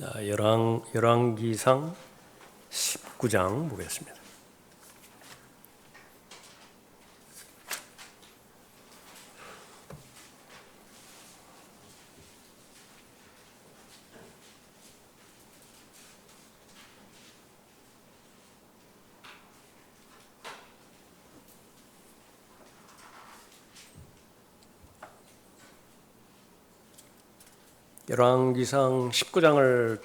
열왕기상 19장 보겠습니다. 열왕기상 19장을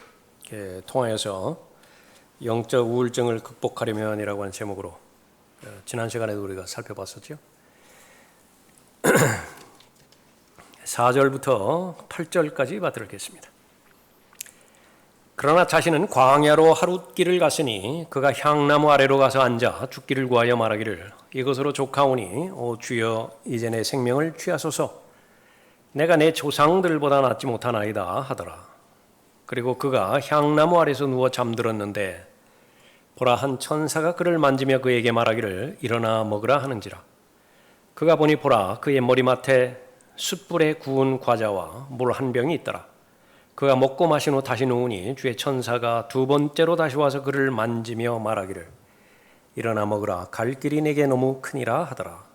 통하여서 영적 우울증을 극복하려면이라고 하는 제목으로 지난 시간에도 우리가 살펴봤었죠. 4절부터 8절까지 받들겠습니다. 그러나 자신은 광야로 하룻길을 갔으니 그가 향나무 아래로 가서 앉아 죽기를 구하여 말하기를 이것으로 족하오니 오 주여 이제 내 생명을 취하소서. 내가 내 조상들보다 낫지 못하나이다 하더라. 그리고 그가 향나무 아래서 누워 잠들었는데 보라 한 천사가 그를 만지며 그에게 말하기를 일어나 먹으라 하는지라. 그가 보니 보라 그의 머리맡에 숯불에 구운 과자와 물 한 병이 있더라. 그가 먹고 마신 후 다시 누우니 주의 천사가 두 번째로 다시 와서 그를 만지며 말하기를 일어나 먹으라 갈 길이 내게 너무 크니라 하더라.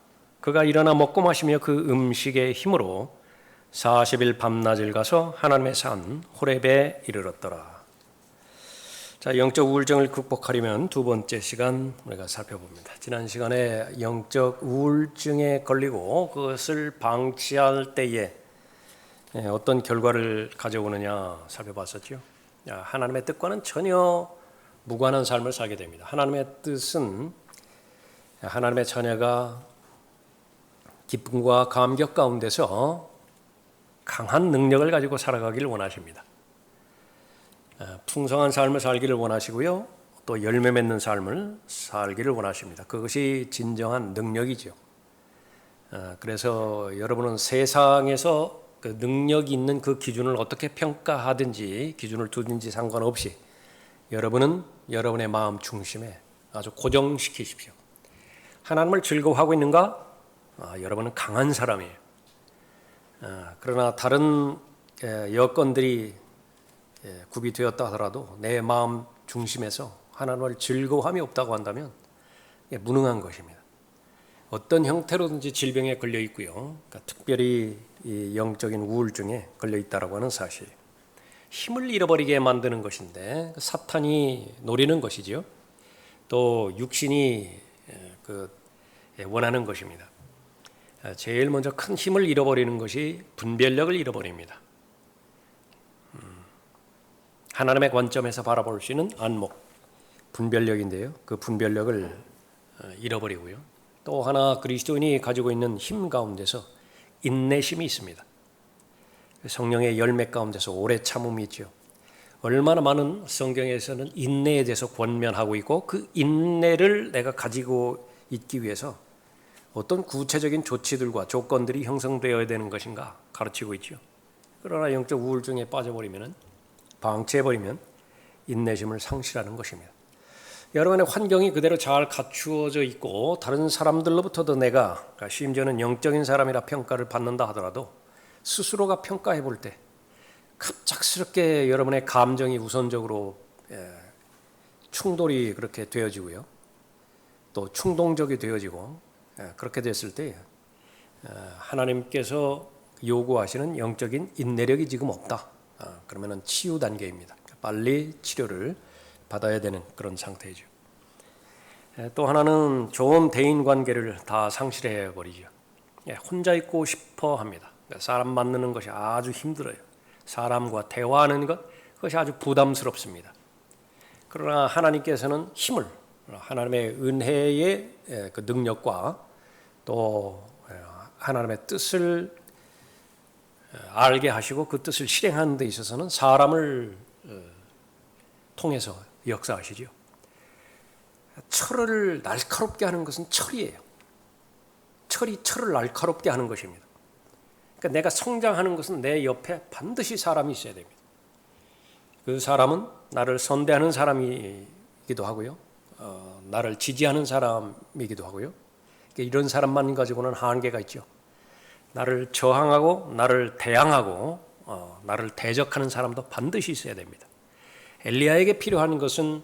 그가 일어나 먹고 마시며 그 음식의 힘으로 40일 밤낮을 가서 하나님의 산 호렙에 이르렀더라. 자, 영적 우울증을 극복하려면 두 번째 시간 우리가 살펴봅니다. 지난 시간에 영적 우울증에 걸리고 그것을 방치할 때에 어떤 결과를 가져오느냐 살펴봤었죠. 하나님의 뜻과는 전혀 무관한 삶을 살게 됩니다. 하나님의 뜻은 하나님의 자녀가 기쁨과 감격 가운데서 강한 능력을 가지고 살아가기를 원하십니다. 풍성한 삶을 살기를 원하시고요. 또 열매 맺는 삶을 살기를 원하십니다. 그것이 진정한 능력이죠. 그래서 여러분은 세상에서 그 능력이 있는 그 기준을 어떻게 평가하든지 기준을 두든지 상관없이 여러분은 여러분의 마음 중심에 아주 고정시키십시오. 하나님을 즐거워하고 있는가? 여러분은 강한 사람이에요. 그러나 다른 여건들이 구비되었다 하더라도 내 마음 중심에서 하나님을 즐거워함이 없다고 한다면 무능한 것입니다. 어떤 형태로든지 질병에 걸려 있고요. 그러니까 특별히 이 영적인 우울증에 걸려 있다라고 하는 사실. 힘을 잃어버리게 만드는 것인데 사탄이 노리는 것이지요. 또 육신이 원하는 것입니다. 제일 먼저 큰 힘을 잃어버리는 것이 분별력을 잃어버립니다. 하나님의 관점에서 바라볼 수 있는 안목, 분별력인데요. 그 분별력을 잃어버리고요. 또 하나 그리스도인이 가지고 있는 힘 가운데서 인내심이 있습니다. 성령의 열매 가운데서 오래 참음이 있죠. 얼마나 많은 성경에서는 인내에 대해서 권면하고 있고 그 인내를 내가 가지고 있기 위해서 어떤 구체적인 조치들과 조건들이 형성되어야 되는 것인가 가르치고 있죠. 그러나 영적 우울증에 빠져버리면 방치해버리면 인내심을 상실하는 것입니다. 여러분의 환경이 그대로 잘 갖추어져 있고 다른 사람들로부터도 내가 심지어는 영적인 사람이라 평가를 받는다 하더라도 스스로가 평가해 볼 때 갑작스럽게 여러분의 감정이 우선적으로 충돌이 그렇게 되어지고요. 또 충동적이 되어지고 그렇게 됐을 때 하나님께서 요구하시는 영적인 인내력이 지금 없다. 그러면 치유 단계입니다. 빨리 치료를 받아야 되는 그런 상태이죠. 또 하나는 좋은 대인 관계를 다 상실해 버리죠. 혼자 있고 싶어 합니다. 사람 만나는 것이 아주 힘들어요. 사람과 대화하는 것 그것이 아주 부담스럽습니다. 그러나 하나님께서는 힘을 하나님의 은혜의 그 능력과 또 하나님의 뜻을 알게 하시고 그 뜻을 실행하는 데 있어서는 사람을 통해서 역사하시죠. 철을 날카롭게 하는 것은 철이에요. 철이 철을 날카롭게 하는 것입니다. 그러니까 내가 성장하는 것은 내 옆에 반드시 사람이 있어야 됩니다. 그 사람은 나를 선대하는 사람이기도 하고요. 나를 지지하는 사람이기도 하고요. 이런 사람만 가지고는 한계가 있죠. 나를 저항하고 나를 대항하고 나를 대적하는 사람도 반드시 있어야 됩니다. 엘리야에게 필요한 것은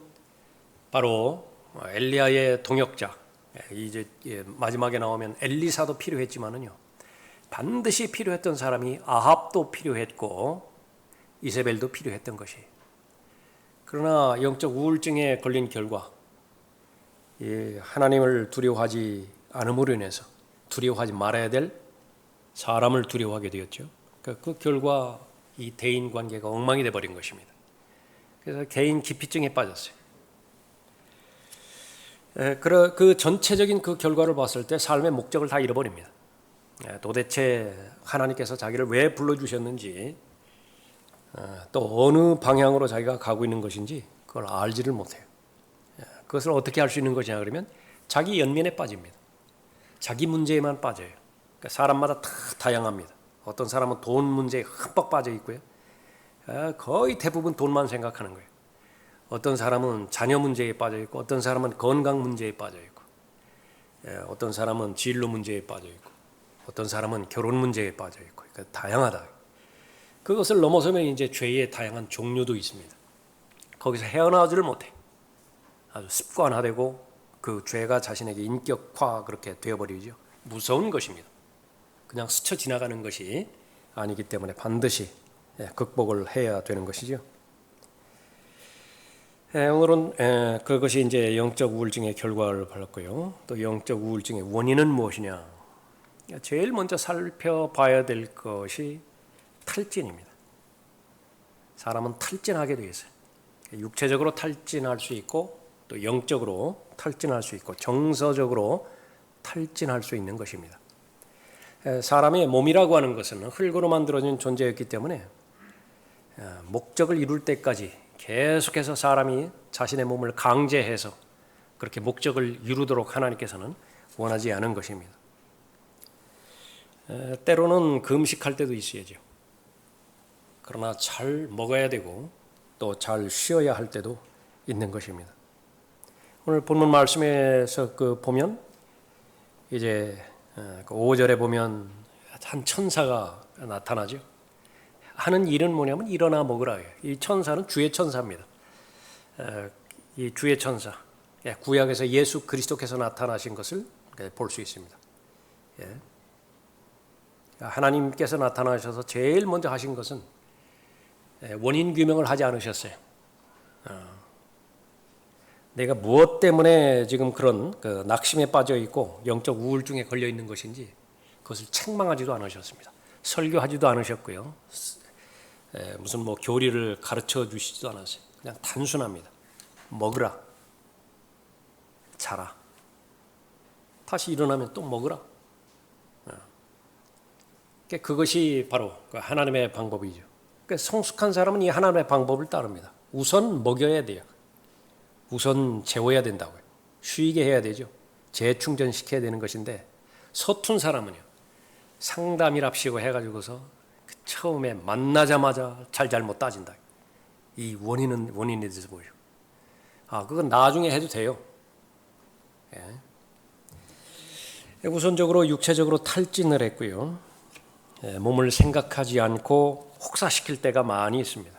바로 엘리야의 동역자, 이제 마지막에 나오면 엘리사도 필요했지만은요, 반드시 필요했던 사람이 아합도 필요했고 이세벨도 필요했던 것이에요. 그러나 영적 우울증에 걸린 결과 하나님을 두려워하지 않음으로 인해서 두려워하지 말아야 될 사람을 두려워하게 되었죠. 그 결과 이 대인 관계가 엉망이 되어버린 것입니다. 그래서 개인 기피증에 빠졌어요. 그 전체적인 그 결과를 봤을 때 삶의 목적을 다 잃어버립니다. 도대체 하나님께서 자기를 왜 불러주셨는지, 또 어느 방향으로 자기가 가고 있는 것인지 그걸 알지를 못해요. 그것을 어떻게 알 수 있는 것이냐 그러면 자기 연민에 빠집니다. 자기 문제에만 빠져요. 그러니까 사람마다 다 다양합니다. 어떤 사람은 돈 문제에 흠뻑 빠져 있고요. 거의 대부분 돈만 생각하는 거예요. 어떤 사람은 자녀 문제에 빠져 있고, 어떤 사람은 건강 문제에 빠져 있고, 어떤 사람은 진로 문제에 빠져 있고, 어떤 사람은 결혼 문제에 빠져 있고, 그러니까 다양하다. 그것을 넘어서면 이제 죄의 다양한 종류도 있습니다. 거기서 헤어나오지를 못해. 아주 습관화되고 그 죄가 자신에게 인격화 그렇게 되어버리죠. 무서운 것입니다. 그냥 스쳐 지나가는 것이 아니기 때문에 반드시 극복을 해야 되는 것이죠. 오늘은 그것이 이제 영적 우울증의 결과를 봤고요. 또 영적 우울증의 원인은 무엇이냐? 제일 먼저 살펴봐야 될 것이 탈진입니다. 사람은 탈진하게 되어 있어요. 육체적으로 탈진할 수 있고, 또 영적으로 탈진할 수 있고, 정서적으로 탈진할 수 있는 것입니다. 사람의 몸이라고 하는 것은 흙으로 만들어진 존재였기 때문에 목적을 이룰 때까지 계속해서 사람이 자신의 몸을 강제해서 그렇게 목적을 이루도록 하나님께서는 원하지 않은 것입니다. 때로는 금식할 때도 있어야죠. 그러나 잘 먹어야 되고 또 잘 쉬어야 할 때도 있는 것입니다. 오늘 본문 말씀에서 보면 이제 5절에 보면 한 천사가 나타나죠. 하는 일은 뭐냐면 일어나 먹으라 해요. 이 천사는 주의 천사입니다. 이 주의 천사, 구약에서 예수 그리스도께서 나타나신 것을 볼 수 있습니다. 하나님께서 나타나셔서 제일 먼저 하신 것은 원인 규명을 하지 않으셨어요. 내가 무엇 때문에 지금 그런 낙심에 빠져 있고 영적 우울증에 걸려 있는 것인지 그것을 책망하지도 않으셨습니다. 설교하지도 않으셨고요. 무슨 교리를 가르쳐 주시지도 않았어요. 그냥 단순합니다. 먹으라, 자라, 다시 일어나면 또 먹으라. 그것이 바로 하나님의 방법이죠. 성숙한 사람은 이 하나님의 방법을 따릅니다. 우선 먹여야 돼요. 우선 재워야 된다고요. 쉬게 해야 되죠. 재충전시켜야 되는 것인데, 서툰 사람은요, 상담이랍시고 해가지고서 처음에 만나자마자 잘못 따진다. 이 원인에 대해서 보죠. 그건 나중에 해도 돼요. 우선적으로 육체적으로 탈진을 했고요. 몸을 생각하지 않고 혹사시킬 때가 많이 있습니다.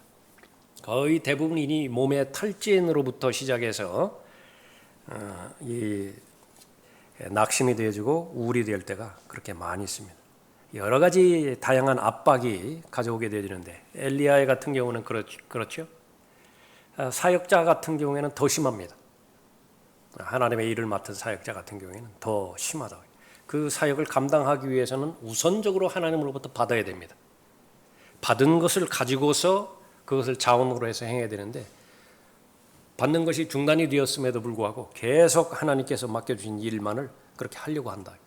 거의 대부분이 몸의 탈진으로부터 시작해서 이 낙심이 되어지고 우울이 될 때가 그렇게 많이 있습니다. 여러 가지 다양한 압박이 가져오게 되는데, 엘리야 같은 경우는 그렇죠. 사역자 같은 경우에는 더 심합니다. 하나님의 일을 맡은 사역자 같은 경우에는 더 심하다. 그 사역을 감당하기 위해서는 우선적으로 하나님으로부터 받아야 됩니다. 받은 것을 가지고서 그것을 자원으로 해서 행해야 되는데, 받는 것이 중단이 되었음에도 불구하고 계속 하나님께서 맡겨주신 일만을 그렇게 하려고 한다.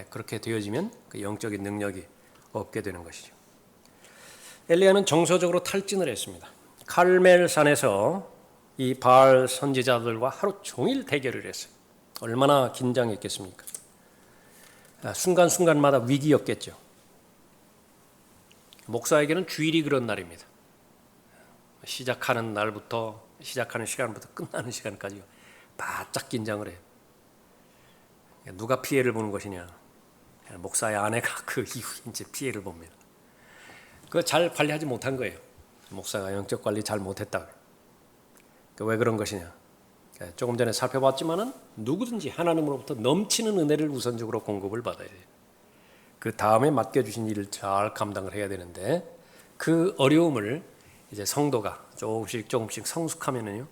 그렇게 되어지면 그 영적인 능력이 없게 되는 것이죠. 엘리야는 정서적으로 탈진을 했습니다. 칼멜산에서 이 바알 선지자들과 하루 종일 대결을 했어요. 얼마나 긴장했겠습니까? 순간순간마다 위기였겠죠. 목사에게는 주일이 그런 날입니다. 시작하는 날부터, 시작하는 시간부터 끝나는 시간까지 바짝 긴장을 해요. 누가 피해를 보는 것이냐? 목사의 아내가 그 이후에 이제 피해를 봅니다. 그거 잘 관리하지 못한 거예요. 목사가 영적 관리 잘 못했다. 왜 그런 것이냐? 조금 전에 살펴봤지만은 누구든지 하나님으로부터 넘치는 은혜를 우선적으로 공급을 받아야 돼요. 그 다음에 맡겨주신 일을 잘 감당을 해야 되는데 그 어려움을 이제 성도가 조금씩 성숙하면은요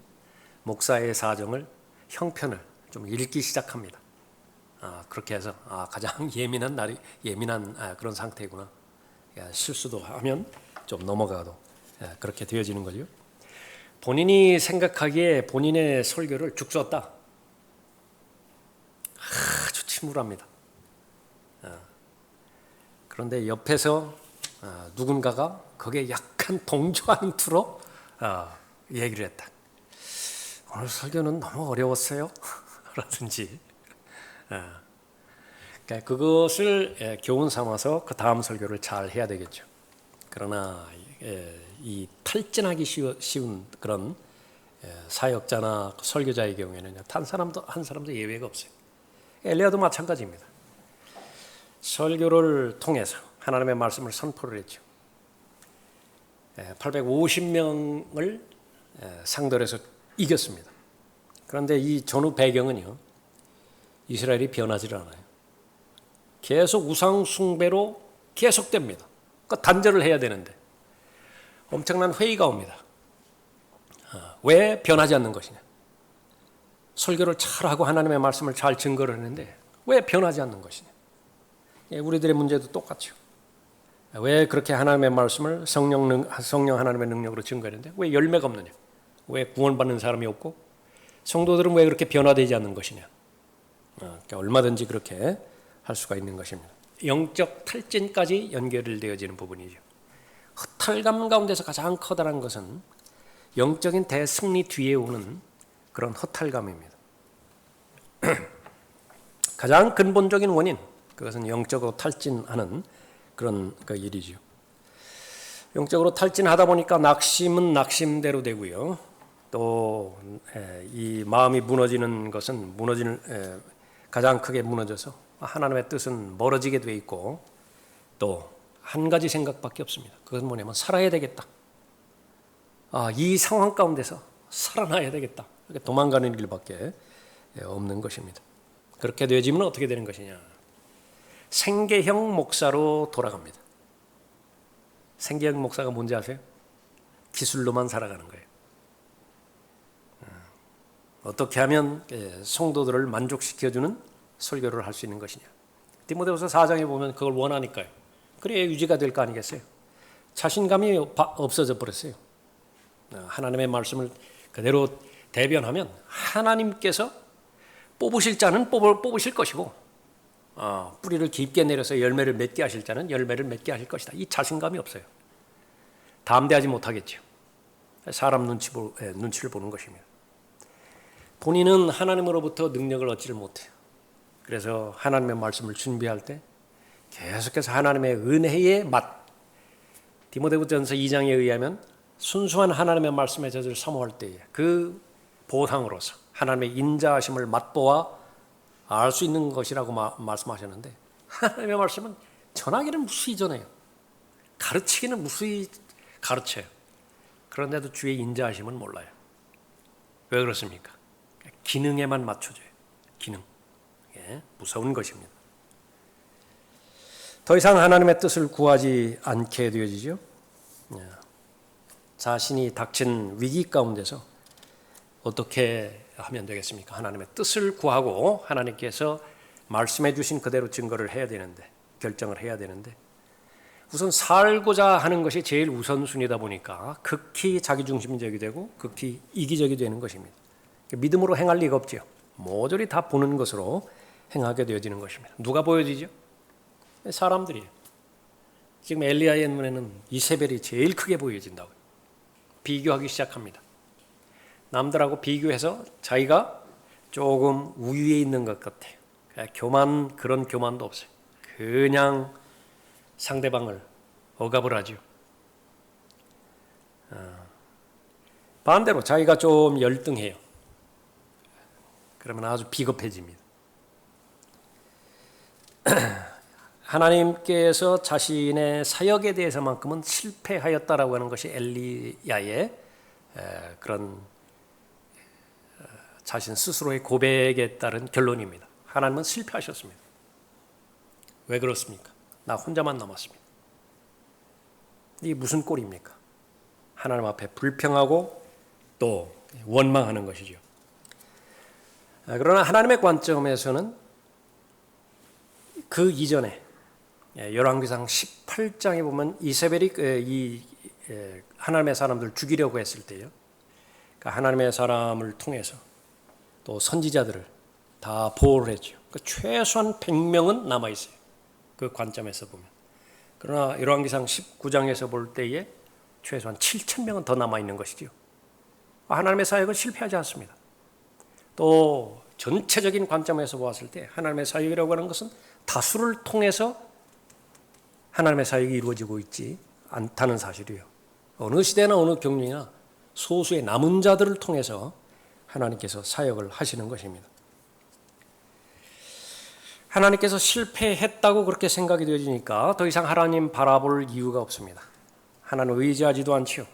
목사의 사정을 형편을 좀 읽기 시작합니다. 그렇게 해서 가장 예민한 그런 상태구나. 실수도 하면 좀 넘어가도 그렇게 되어지는 거죠. 본인이 생각하기에 본인의 설교를 죽 썼다. 아주 침울합니다. 그런데 옆에서 누군가가 거기에 약간 동조하는 투로 얘기를 했다. 오늘 설교는 너무 어려웠어요. 라든지 그것을 교훈 삼아서 그 다음 설교를 잘 해야 되겠죠. 그러나 이 탈진하기 쉬운 그런 사역자나 설교자의 경우에는 한 사람도 예외가 없어요. 엘리야도 마찬가지입니다. 설교를 통해서 하나님의 말씀을 선포를 했죠. 850명을 상대로 해서 이겼습니다. 그런데 이 전후 배경은요, 이스라엘이 변하지 않아요. 계속 우상 숭배로 계속됩니다. 그러니까 단절을 해야 되는데 엄청난 회의가 옵니다. 왜 변하지 않는 것이냐? 설교를 잘하고 하나님의 말씀을 잘 증거를 했는데 왜 변하지 않는 것이냐? 우리들의 문제도 똑같죠. 왜 그렇게 하나님의 말씀을 성령 하나님의 능력으로 증거했는데 왜 열매가 없느냐? 왜 구원받는 사람이 없고 성도들은 왜 그렇게 변화되지 않는 것이냐? 그러니까 얼마든지 그렇게 할 수가 있는 것입니다. 영적 탈진까지 연결되어지는 부분이죠. 허탈감 가운데서 가장 커다란 것은 영적인 대승리 뒤에 오는 그런 허탈감입니다. 가장 근본적인 원인, 그것은 영적으로 탈진하는 그런 일이죠. 영적으로 탈진하다 보니까 낙심은 낙심대로 되고요. 또 이 마음이 무너지는 것은 가장 크게 무너져서 하나님의 뜻은 멀어지게 돼 있고 또 한 가지 생각밖에 없습니다. 그것은 뭐냐면 살아야 되겠다. 이 상황 가운데서 살아나야 되겠다. 이렇게 도망가는 길밖에 없는 것입니다. 그렇게 되어지면 어떻게 되는 것이냐? 생계형 목사로 돌아갑니다. 생계형 목사가 뭔지 아세요? 기술로만 살아가는 거예요. 어떻게 하면 성도들을 만족시켜주는 설교를 할 수 있는 것이냐? 디모데후서 4장에 보면 그걸 원하니까요. 그래야 유지가 될 거 아니겠어요? 자신감이 없어져 버렸어요. 하나님의 말씀을 그대로 대변하면 하나님께서 뽑으실 자는 뽑으실 것이고 뿌리를 깊게 내려서 열매를 맺게 하실 자는 열매를 맺게 하실 것이다. 이 자신감이 없어요. 담대하지 못하겠죠. 사람 눈치를 보는 것입니다. 본인은 하나님으로부터 능력을 얻지를 못해요. 그래서 하나님의 말씀을 준비할 때 계속해서 하나님의 은혜의 맛, 디모데후전서 2장에 의하면 순수한 하나님의 말씀의 젖을 사모할 때에 그 보상으로서 하나님의 인자하심을 맛보아 알 수 있는 것이라고 말씀하셨는데 하나님의 말씀은 전하기는 무수히 전해요. 가르치기는 무수히 가르쳐요. 그런데도 주의 인자하심은 몰라요. 왜 그렇습니까? 기능에만 맞춰줘요. 기능. 무서운 것입니다. 더 이상 하나님의 뜻을 구하지 않게 되어지죠. 자신이 닥친 위기 가운데서 어떻게 하면 되겠습니까? 하나님의 뜻을 구하고 하나님께서 말씀해 주신 그대로 증거를 해야 되는데, 결정을 해야 되는데 우선 살고자 하는 것이 제일 우선순위다 보니까 극히 자기중심적이 되고 극히 이기적이 되는 것입니다. 믿음으로 행할 리가 없죠. 모조리 다 보는 것으로 행하게 되어지는 것입니다. 누가 보여지죠? 사람들이에요. 지금 엘리야의 눈에는 이세벨이 제일 크게 보여진다고요. 비교하기 시작합니다. 남들하고 비교해서 자기가 조금 우위에 있는 것 같아요. 그런 교만도 없어요. 그냥 상대방을 억압을 하죠. 반대로 자기가 좀 열등해요. 그러면 아주 비겁해집니다. 하나님께서 자신의 사역에 대해서만큼은 실패하였다라고 하는 것이 엘리야의 그런 자신 스스로의 고백에 따른 결론입니다. 하나님은 실패하셨습니다. 왜 그렇습니까? 나 혼자만 남았습니다. 이게 무슨 꼴입니까? 하나님 앞에 불평하고 또 원망하는 것이죠. 그러나 하나님의 관점에서는 그 이전에 열왕기상 18장에 보면 이세벨이 이 하나님의 사람들을 죽이려고 했을 때요. 하나님의 사람을 통해서 또 선지자들을 다 보호를 했죠. 최소한 100명은 남아 있어요. 그 관점에서 보면. 그러나 열왕기상 19장에서 볼 때에 최소한 7,000명은 더 남아 있는 것이죠. 하나님의 사역은 실패하지 않습니다. 또 전체적인 관점에서 보았을 때 하나님의 사역이라고 하는 것은 다수를 통해서 하나님의 사역이 이루어지고 있지 않다는 사실이에요. 어느 시대나 어느 경륜이나 소수의 남은 자들을 통해서 하나님께서 사역을 하시는 것입니다. 하나님께서 실패했다고 그렇게 생각이 되어지니까 더 이상 하나님 바라볼 이유가 없습니다. 하나님 의지하지도 않지요.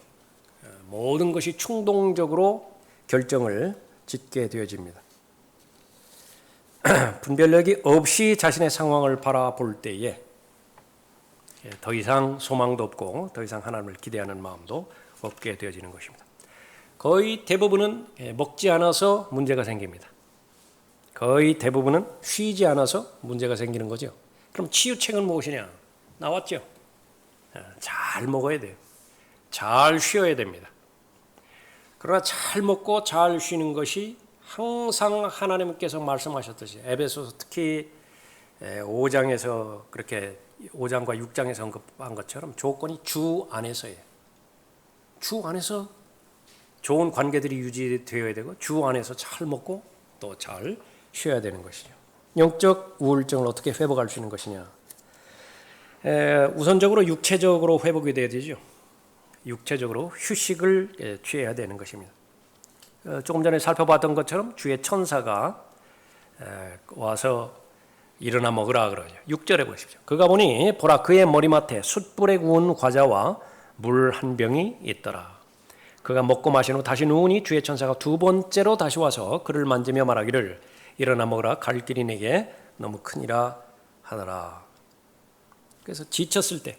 모든 것이 충동적으로 결정을 짓게 되어집니다. 분별력이 없이 자신의 상황을 바라볼 때에 더 이상 소망도 없고 더 이상 하나님을 기대하는 마음도 없게 되어지는 것입니다. 거의 대부분은 먹지 않아서 문제가 생깁니다. 거의 대부분은 쉬지 않아서 문제가 생기는 거죠. 그럼 치유책은 무엇이냐? 나왔죠. 잘 먹어야 돼요. 잘 쉬어야 됩니다. 그러나 잘 먹고 잘 쉬는 것이 항상 하나님께서 말씀하셨듯이 에베소서 특히 5장에서 그렇게 5장과 6장에서 언급한 것처럼 조건이 주 안에서예요. 주 안에서 좋은 관계들이 유지되어야 되고 주 안에서 잘 먹고 또 잘 쉬어야 되는 것이죠. 영적 우울증을 어떻게 회복할 수 있는 것이냐? 우선적으로 육체적으로 회복이 돼야 되죠. 육체적으로 휴식을 취해야 되는 것입니다. 조금 전에 살펴봤던 것처럼 주의 천사가 와서 일어나 먹으라 그러죠. 6절에 보십시오. 그가 보니 보라 그의 머리맡에 숯불에 구운 과자와 물 한 병이 있더라. 그가 먹고 마신 후 다시 누우니 주의 천사가 두 번째로 다시 와서 그를 만지며 말하기를 일어나 먹으라 갈 길이 내게 너무 크니라 하더라. 그래서 지쳤을 때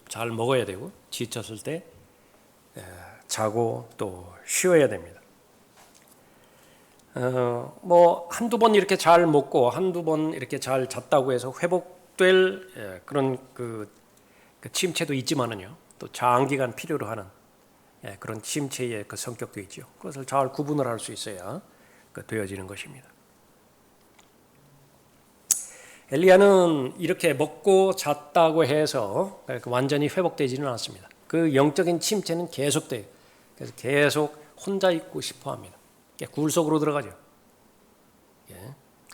잘 먹어야 되고 지쳤을 때 자고 또 쉬어야 됩니다. 뭐 한두 번 이렇게 잘 먹고 한두 번 이렇게 잘 잤다고 해서 회복될 그런 그 침체도 있지만은요. 또 장기간 필요로 하는 그런 침체의 그 성격도 있죠. 그것을 잘 구분을 할 수 있어야 되어지는 것입니다. 엘리야는 이렇게 먹고 잤다고 해서 완전히 회복되지는 않습니다. 그 영적인 침체는 계속돼요. 그래서 계속 혼자 있고 싶어합니다. 굴 속으로 들어가죠.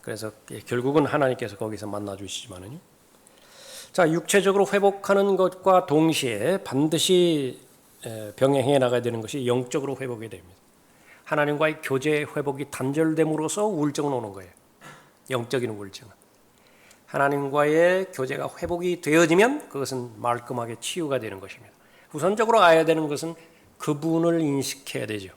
그래서 결국은 하나님께서 거기서 만나주시지만은요. 자, 육체적으로 회복하는 것과 동시에 반드시 병행해 나가야 되는 것이 영적으로 회복이 됩니다. 하나님과의 교제 회복이 단절됨으로써 우울증은 오는 거예요. 영적인 우울증은. 하나님과의 교제가 회복이 되어지면 그것은 말끔하게 치유가 되는 것입니다. 우선적으로 알아야 되는 것은 그분을 인식해야 되죠.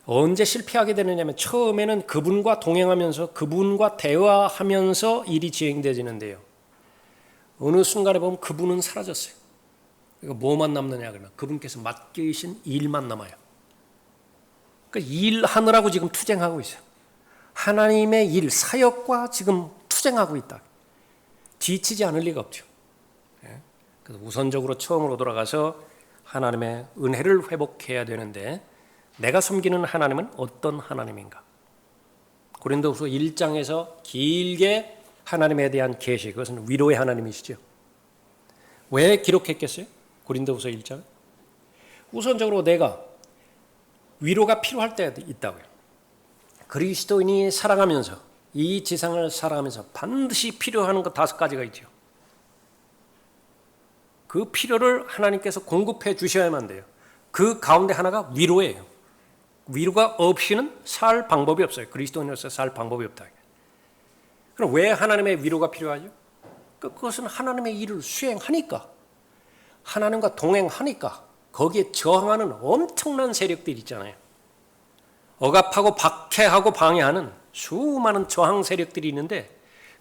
언제 실패하게 되느냐면 처음에는 그분과 동행하면서 그분과 대화하면서 일이 진행되지는데요. 어느 순간에 보면 그분은 사라졌어요. 그러니까 뭐만 남느냐 그러면 그분께서 맡기신 일만 남아요. 그러니까 일하느라고 지금 투쟁하고 있어요. 하나님의 일, 사역과 지금 투쟁하고 있다. 지치지 않을 리가 없죠. 그래서 우선적으로 처음으로 돌아가서 하나님의 은혜를 회복해야 되는데 내가 섬기는 하나님은 어떤 하나님인가? 고린도후서 1장에서 길게 하나님에 대한 계시, 그것은 위로의 하나님이시죠. 왜 기록했겠어요? 고린도후서 1장. 우선적으로 내가 위로가 필요할 때가 있다고요. 그리스도인이 살아가면서 이 지상을 살아가면서 반드시 필요한 것 5가지가 있죠. 그 필요를 하나님께서 공급해 주셔야만 돼요. 그 가운데 하나가 위로예요. 위로가 없이는 살 방법이 없어요. 그리스도인으로서 살 방법이 없다. 그럼 왜 하나님의 위로가 필요하죠? 그것은 하나님의 일을 수행하니까, 하나님과 동행하니까 거기에 저항하는 엄청난 세력들이 있잖아요. 억압하고 박해하고 방해하는 수많은 저항 세력들이 있는데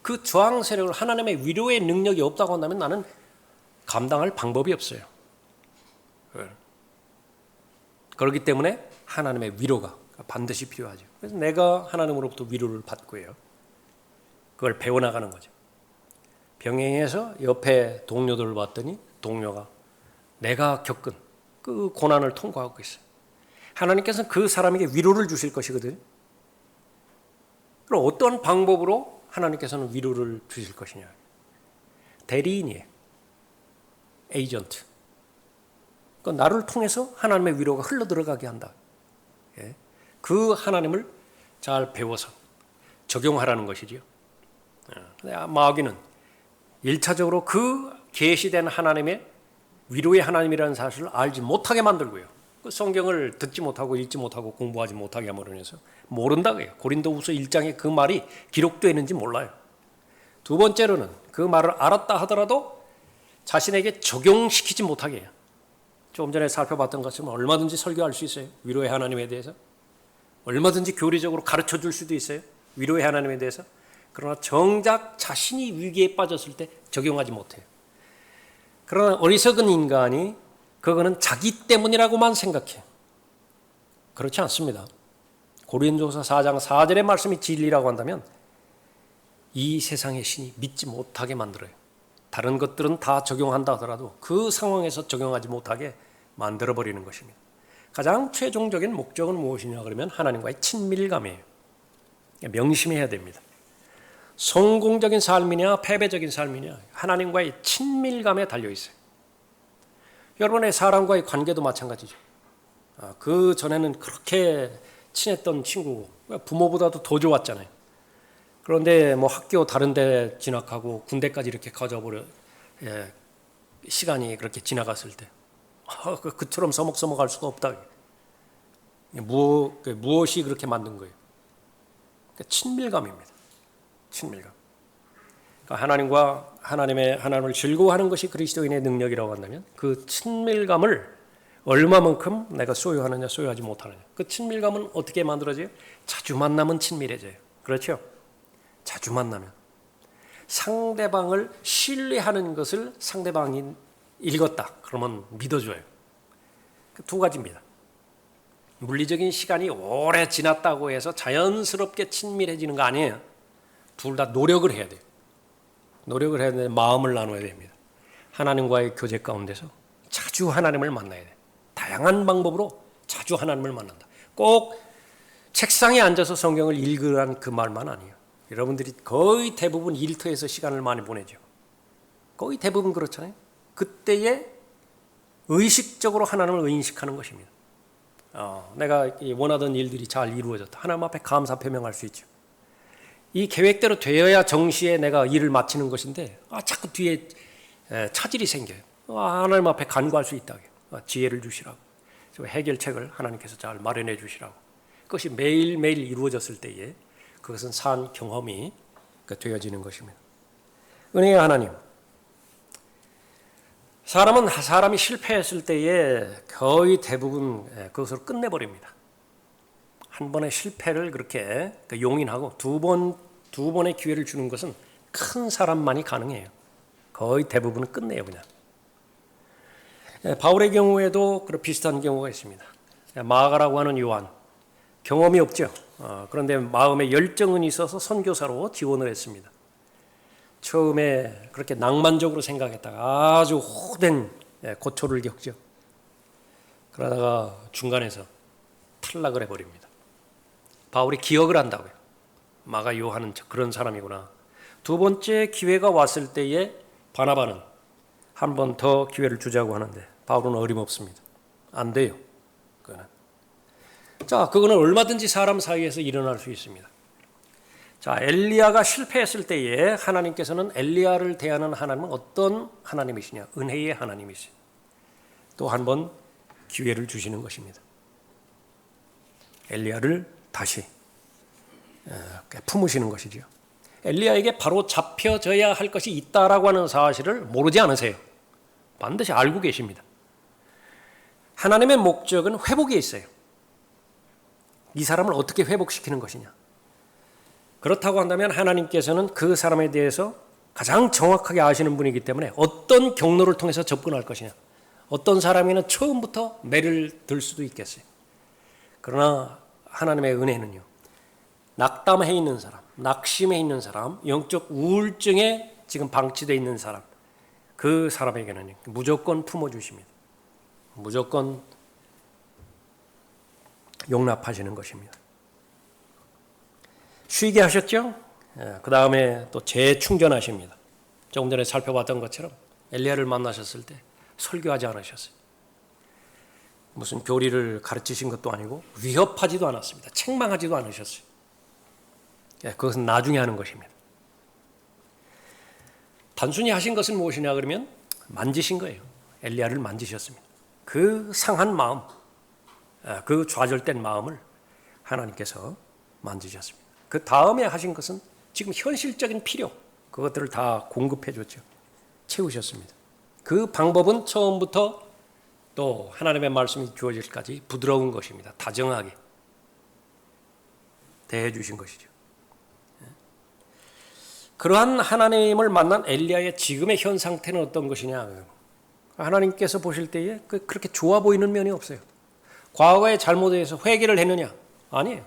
그 저항 세력을 하나님의 위로의 능력이 없다고 한다면 나는 감당할 방법이 없어요. 그렇기 때문에 하나님의 위로가 반드시 필요하죠. 그래서 내가 하나님으로부터 위로를 받고 해요. 그걸 배워나가는 거죠. 병행해서 옆에 동료들을 봤더니 동료가 내가 겪은 그 고난을 통과하고 있어요. 하나님께서는 그 사람에게 위로를 주실 것이거든요. 그럼 어떤 방법으로 하나님께서는 위로를 주실 것이냐. 대리인이에요. 에이전트. 그 나를 통해서 하나님의 위로가 흘러들어가게 한다. 그 하나님을 잘 배워서 적용하라는 것이지요. 마귀는 1차적으로 그 계시된 하나님의 위로의 하나님이라는 사실을 알지 못하게 만들고요. 그 성경을 듣지 못하고 읽지 못하고 공부하지 못하게 함으로 인해서 모른다고 해요. 고린도후서 1장에 그 말이 기록되어 있는지 몰라요. 두 번째로는 그 말을 알았다 하더라도 자신에게 적용시키지 못하게 해요. 조금 전에 살펴봤던 것처럼 얼마든지 설교할 수 있어요. 위로의 하나님에 대해서. 얼마든지 교리적으로 가르쳐 줄 수도 있어요. 위로의 하나님에 대해서. 그러나 정작 자신이 위기에 빠졌을 때 적용하지 못해요. 그러나 어리석은 인간이 그거는 자기 때문이라고만 생각해요. 그렇지 않습니다. 고린도서 4장 4절의 말씀이 진리라고 한다면 이 세상의 신이 믿지 못하게 만들어요. 다른 것들은 다 적용한다 하더라도 그 상황에서 적용하지 못하게 만들어버리는 것입니다. 가장 최종적인 목적은 무엇이냐 그러면 하나님과의 친밀감이에요. 명심해야 됩니다. 성공적인 삶이냐 패배적인 삶이냐 하나님과의 친밀감에 달려있어요. 여러분의 사람과의 관계도 마찬가지죠. 그 전에는 그렇게 친했던 친구고 부모보다도 더 좋았잖아요. 그런데 뭐 학교 다른 데 진학하고 군대까지 이렇게 가져버려 시간이 그렇게 지나갔을 때 그처럼 서먹서먹할 수가 없다. 무엇이 그렇게 만든 거예요? 친밀감입니다. 친밀감. 그러니까 하나님과 하나님을 즐거워하는 것이 그리스도인의 능력이라고 한다면 그 친밀감을 얼마만큼 내가 소유하느냐 소유하지 못하느냐. 그 친밀감은 어떻게 만들어져요? 자주 만나면 친밀해져요. 그렇죠? 자주 만나면. 상대방을 신뢰하는 것을 상대방이 읽었다. 그러면 믿어줘요. 두 가지입니다. 물리적인 시간이 오래 지났다고 해서 자연스럽게 친밀해지는 거 아니에요. 둘 다 노력을 해야 돼요. 노력을 해야 되는데 마음을 나눠야 됩니다. 하나님과의 교제 가운데서 자주 하나님을 만나야 돼요. 다양한 방법으로 자주 하나님을 만난다. 꼭 책상에 앉아서 성경을 읽으라는 그 말만 아니에요. 여러분들이 거의 대부분 일터에서 시간을 많이 보내죠. 거의 대부분 그렇잖아요. 그때에 의식적으로 하나님을 인식하는 것입니다. 내가 원하던 일들이 잘 이루어졌다. 하나님 앞에 감사 표명할 수 있죠. 이 계획대로 되어야 정시에 내가 일을 마치는 것인데 자꾸 뒤에 차질이 생겨요. 하나님 앞에 간구할 수 있다고 지혜를 주시라고 해결책을 하나님께서 잘 마련해 주시라고. 그것이 매일매일 이루어졌을 때에 그것은 산 경험이 되어지는 것입니다. 은혜의 하나님, 사람이 실패했을 때에 거의 대부분 그것으로 끝내버립니다. 한 번의 실패를 그렇게 용인하고 두 번의 기회를 주는 것은 큰 사람만이 가능해요. 거의 대부분은 끝내요, 그냥. 바울의 경우에도 그런 비슷한 경우가 있습니다. 마가라고 하는 요한, 경험이 없죠. 그런데 마음에 열정은 있어서 선교사로 지원을 했습니다. 처음에 그렇게 낭만적으로 생각했다가 아주 호된 고초를 겪죠. 그러다가 중간에서 탈락을 해버립니다. 바울이 기억을 한다고요. 마가 요한은 그런 사람이구나. 두 번째 기회가 왔을 때에 바나바는 한 번 더 기회를 주자고 하는데 바울은 어림없습니다. 안 돼요. 그거는 얼마든지 사람 사이에서 일어날 수 있습니다. 엘리야가 실패했을 때에 하나님께서는 엘리야를 대하는 하나님은 어떤 하나님이시냐? 은혜의 하나님이시죠. 또 한 번 기회를 주시는 것입니다. 엘리야를 다시 품으시는 것이죠. 엘리야에게 바로 잡혀져야 할 것이 있다라고 하는 사실을 모르지 않으세요. 반드시 알고 계십니다. 하나님의 목적은 회복에 있어요. 이 사람을 어떻게 회복시키는 것이냐. 그렇다고 한다면 하나님께서는 그 사람에 대해서 가장 정확하게 아시는 분이기 때문에 어떤 경로를 통해서 접근할 것이냐. 어떤 사람에는 처음부터 매를 들 수도 있겠어요. 그러나 하나님의 은혜는요, 낙담해 있는 사람, 낙심해 있는 사람, 영적 우울증에 지금 방치되어 있는 사람, 그 사람에게는 무조건 품어주십니다. 무조건 용납하시는 것입니다. 쉬게 하셨죠? 그 다음에 또 재충전하십니다. 조금 전에 살펴봤던 것처럼 엘리야를 만나셨을 때 설교하지 않으셨어요. 무슨 교리를 가르치신 것도 아니고 위협하지도 않았습니다. 책망하지도 않으셨어요. 그것은 나중에 하는 것입니다. 단순히 하신 것은 무엇이냐 그러면 만지신 거예요. 엘리야를 만지셨습니다. 그 상한 마음, 그 좌절된 마음을 하나님께서 만지셨습니다. 그 다음에 하신 것은 지금 현실적인 필요, 그것들을 다 공급해 줬죠. 채우셨습니다. 그 방법은 처음부터 또 하나님의 말씀이 주어질 때까지 부드러운 것입니다. 다정하게 대해 주신 것이죠. 그러한 하나님을 만난 엘리야의 지금의 현 상태는 어떤 것이냐. 하나님께서 보실 때에 그렇게 좋아 보이는 면이 없어요. 과거의 잘못에 대해서 회개를 했느냐? 아니에요.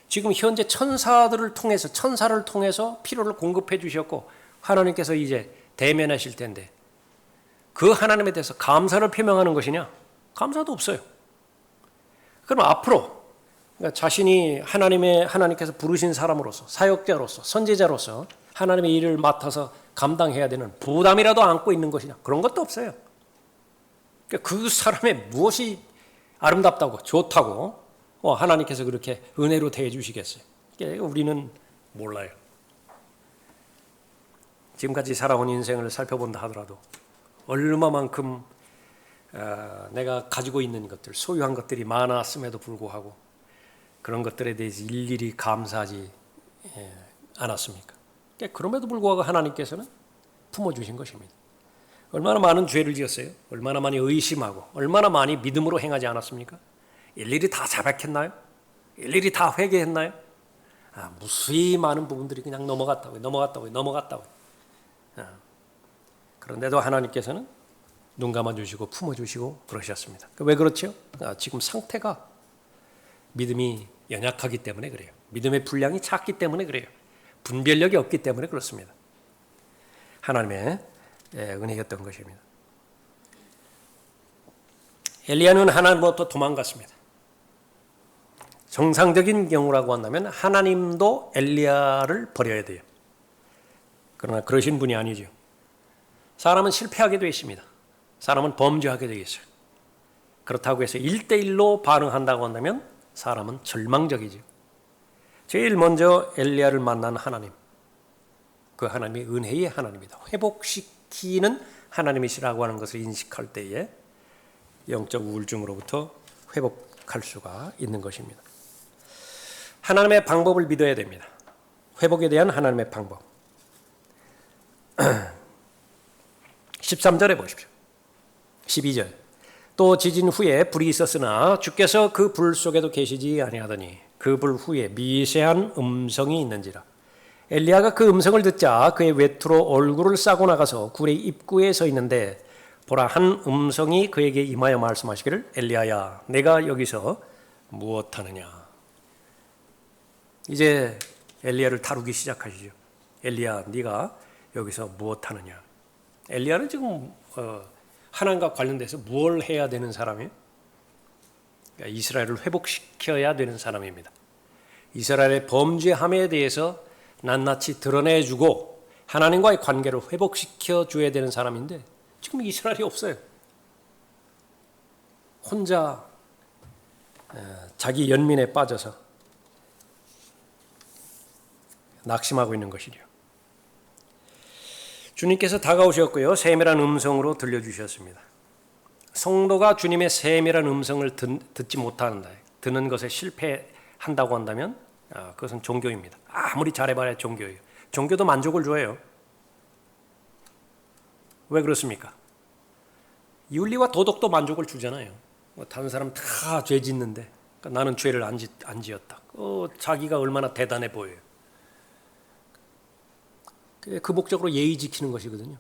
지금 현재 천사를 통해서 필요를 공급해 주셨고 하나님께서 이제 대면하실 텐데 그 하나님에 대해서 감사를 표명하는 것이냐? 감사도 없어요. 그럼 앞으로 자신이 하나님께서 부르신 사람으로서, 사역자로서, 선지자로서 하나님의 일을 맡아서 감당해야 되는 부담이라도 안고 있는 것이냐? 그런 것도 없어요. 그 사람의 무엇이 아름답다고 좋다고 하나님께서 그렇게 은혜로 대해 주시겠어요? 우리는 몰라요. 지금까지 살아온 인생을 살펴본다 하더라도 얼마만큼 내가 가지고 있는 것들, 소유한 것들이 많았음에도 불구하고 그런 것들에 대해서 일일이 감사하지 않았습니까? 그럼에도 불구하고 하나님께서는 품어주신 것입니다. 얼마나 많은 죄를 지었어요? 얼마나 많이 의심하고 얼마나 많이 믿음으로 행하지 않았습니까? 일일이 다 자백했나요? 일일이 다 회개했나요? 무수히 많은 부분들이 그냥 넘어갔다고요. 그런데도 하나님께서는 눈 감아주시고 품어주시고 그러셨습니다. 왜 그렇죠? 지금 상태가 믿음이 연약하기 때문에 그래요. 믿음의 분량이 작기 때문에 그래요. 분별력이 없기 때문에 그렇습니다. 하나님의 은혜였던 것입니다. 엘리야는 하나님으로부터 도망갔습니다. 정상적인 경우라고 한다면 하나님도 엘리야를 버려야 돼요. 그러나 그러신 분이 아니죠. 사람은 실패하게 되어 있습니다. 사람은 범죄하게 되어 있어요. 그렇다고 해서 1대1로 반응한다고 한다면 사람은 절망적이죠. 제일 먼저 엘리야를 만난 하나님, 그 하나님이 은혜의 하나님이다. 회복시키는 하나님이시라고 하는 것을 인식할 때에 영적 우울증으로부터 회복할 수가 있는 것입니다. 하나님의 방법을 믿어야 됩니다. 회복에 대한 하나님의 방법. 13절에 보십시오. 12절. 또 지진 후에 불이 있었으나 주께서 그 불 속에도 계시지 아니하더니 그 불 후에 미세한 음성이 있는지라. 엘리야가 그 음성을 듣자 그의 외투로 얼굴을 싸고 나가서 굴의 입구에 서 있는데 보라, 한 음성이 그에게 임하여 말씀하시기를 엘리야야, 내가 여기서 무엇하느냐. 이제 엘리야를 다루기 시작하시죠. 엘리야, 네가 여기서 무엇하느냐. 엘리야는 지금 하나님과 관련돼서 뭘 해야 되는 사람이에요? 그러니까 이스라엘을 회복시켜야 되는 사람입니다. 이스라엘의 범죄함에 대해서 낱낱이 드러내주고 하나님과의 관계를 회복시켜 줘야 되는 사람인데 지금 이스라엘이 없어요. 혼자 자기 연민에 빠져서 낙심하고 있는 것이죠. 주님께서 다가오셨고요. 세밀한 음성으로 들려주셨습니다. 성도가 주님의 세밀한 음성을 듣지 못한다, 듣는 것에 실패한다고 한다면 그것은 종교입니다. 아무리 잘해봐야 종교예요. 종교도 만족을 줘요. 왜 그렇습니까? 윤리와 도덕도 만족을 주잖아요. 다른 사람 다 죄 짓는데 그러니까 나는 죄를 안 지었다. 자기가 얼마나 대단해 보여요. 그 목적으로 예의 지키는 것이거든요.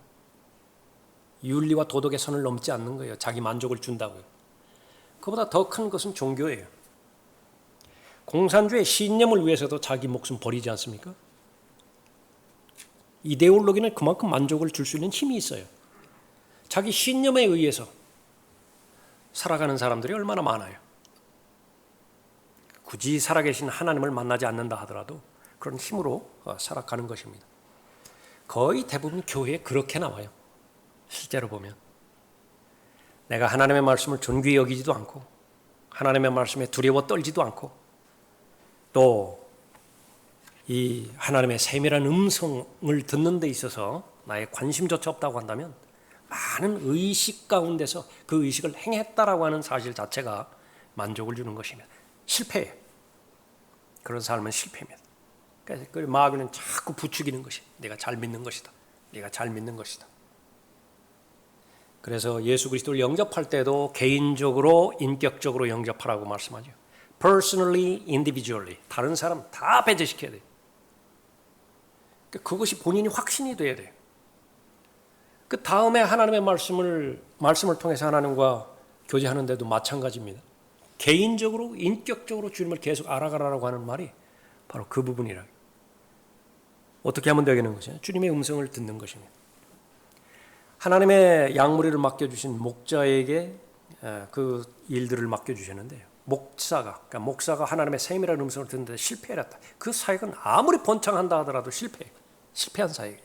윤리와 도덕의 선을 넘지 않는 거예요. 자기 만족을 준다고요. 그보다 더 큰 것은 종교예요. 공산주의 신념을 위해서도 자기 목숨 버리지 않습니까? 이데올로기는 그만큼 만족을 줄 수 있는 힘이 있어요. 자기 신념에 의해서 살아가는 사람들이 얼마나 많아요. 굳이 살아계신 하나님을 만나지 않는다 하더라도 그런 힘으로 살아가는 것입니다. 거의 대부분 교회에 그렇게 나와요. 실제로 보면 내가 하나님의 말씀을 존귀히 여기지도 않고 하나님의 말씀에 두려워 떨지도 않고 또 이 하나님의 세밀한 음성을 듣는 데 있어서 나의 관심조차 없다고 한다면 많은 의식 가운데서 그 의식을 행했다라고 하는 사실 자체가 만족을 주는 것입니다. 실패예요. 그런 삶은 실패입니다. 그래서 그 마귀는 자꾸 부추기는 것이 내가 잘 믿는 것이다. 내가 잘 믿는 것이다. 그래서 예수 그리스도를 영접할 때도 개인적으로 인격적으로 영접하라고 말씀하죠. Personally, individually. 다른 사람 다 배제시켜야 돼요. 그것이 본인이 확신이 돼야 돼요. 그 다음에 하나님의 말씀을 통해서 하나님과 교제하는데도 마찬가지입니다. 개인적으로 인격적으로 주님을 계속 알아가라고 하는 말이 바로 그 부분이라. 어떻게 하면 되겠는 것이냐? 주님의 음성을 듣는 것입니다. 하나님의 양무리를 맡겨주신 목자에게 그 일들을 맡겨주셨는데요. 목사가 하나님의 세밀한 음성을 듣는데 실패했다. 그 사역은 아무리 번창한다 하더라도 실패한 사역이에요.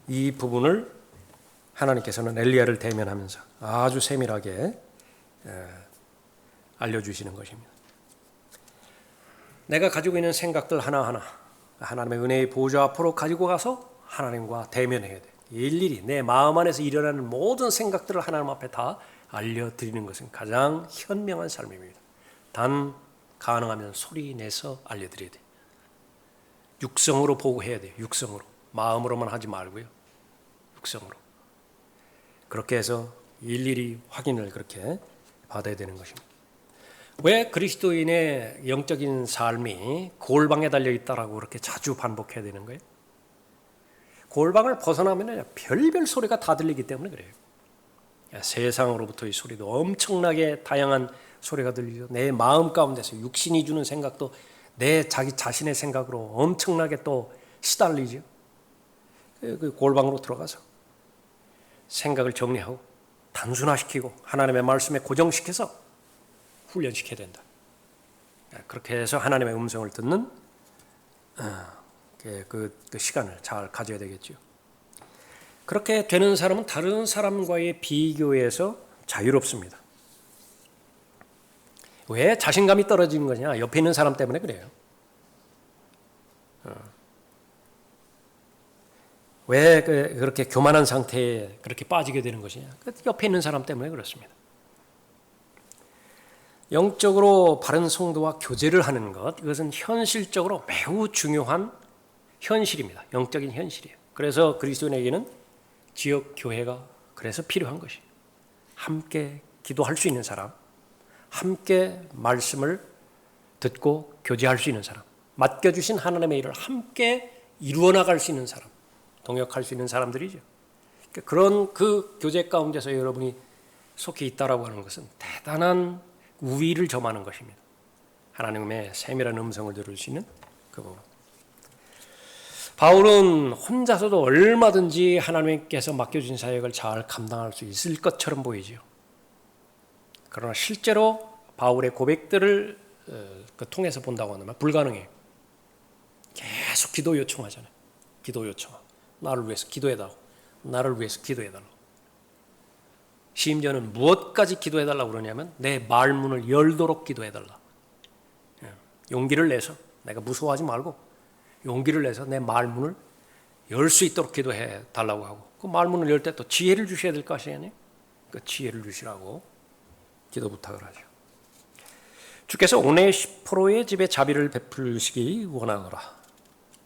이 부분을 하나님께서는 엘리야를 대면하면서 아주 세밀하게 알려주시는 것입니다. 내가 가지고 있는 생각들 하나하나 하나님의 은혜의 보좌 앞으로 가지고 가서 하나님과 대면해야 돼. 일일이 내 마음 안에서 일어나는 모든 생각들을 하나님 앞에 다 알려드리는 것은 가장 현명한 삶입니다. 단 가능하면 소리 내서 알려드려야 돼. 육성으로 보고해야 돼요. 육성으로. 마음으로만 하지 말고요. 육성으로. 그렇게 해서 일일이 확인을 그렇게 받아야 되는 것입니다. 왜 그리스도인의 영적인 삶이 골방에 달려있다라고 그렇게 자주 반복해야 되는 거예요? 골방을 벗어나면 별별 소리가 다 들리기 때문에 그래요. 세상으로부터의 소리도 엄청나게 다양한 소리가 들리죠. 내 마음 가운데서 육신이 주는 생각도 내 자기 자신의 생각으로 엄청나게 또 시달리죠. 그 골방으로 들어가서 생각을 정리하고 단순화시키고 하나님의 말씀에 고정시켜서 훈련시켜야 된다. 그렇게 해서 하나님의 음성을 듣는 그 시간을 잘 가져야 되겠죠. 그렇게 되는 사람은 다른 사람과의 비교에서 자유롭습니다. 왜 자신감이 떨어지는 거냐? 옆에 있는 사람 때문에 그래요. 왜 그렇게 교만한 상태에 그렇게 빠지게 되는 것이냐? 옆에 있는 사람 때문에 그렇습니다. 영적으로 바른 성도와 교제를 하는 것, 이것은 현실적으로 매우 중요한 현실입니다. 영적인 현실이에요. 그래서 그리스도인에게는 지역 교회가 그래서 필요한 것이에요. 함께 기도할 수 있는 사람, 함께 말씀을 듣고 교제할 수 있는 사람, 맡겨주신 하나님의 일을 함께 이루어 나갈 수 있는 사람, 동역할 수 있는 사람들이죠. 그런 그 교제 가운데서 여러분이 속해 있다라고 하는 것은 대단한 우위를 점하는 것입니다. 하나님의 세밀한 음성을 들을 수 있는 그 부분. 바울은 혼자서도 얼마든지 하나님께서 맡겨주신 사역을 잘 감당할 수 있을 것처럼 보이죠. 그러나 실제로 바울의 고백들을 통해서 본다고 하면 불가능해요. 계속 기도 요청하잖아요. 기도 요청. 나를 위해서 기도해달라고. 나를 위해서 기도해달라고. 심지어는 무엇까지 기도해달라고 그러냐면 내 말문을 열도록 기도해달라. 용기를 내서 내가 무서워하지 말고 용기를 내서 내 말문을 열 수 있도록 기도해 달라고 하고 그 말문을 열 때 또 지혜를 주셔야 될 것이 아니에요. 그 지혜를 주시라고 기도 부탁을 하죠. 주께서 오네시포로의 집에 자비를 베풀시기 원하노라.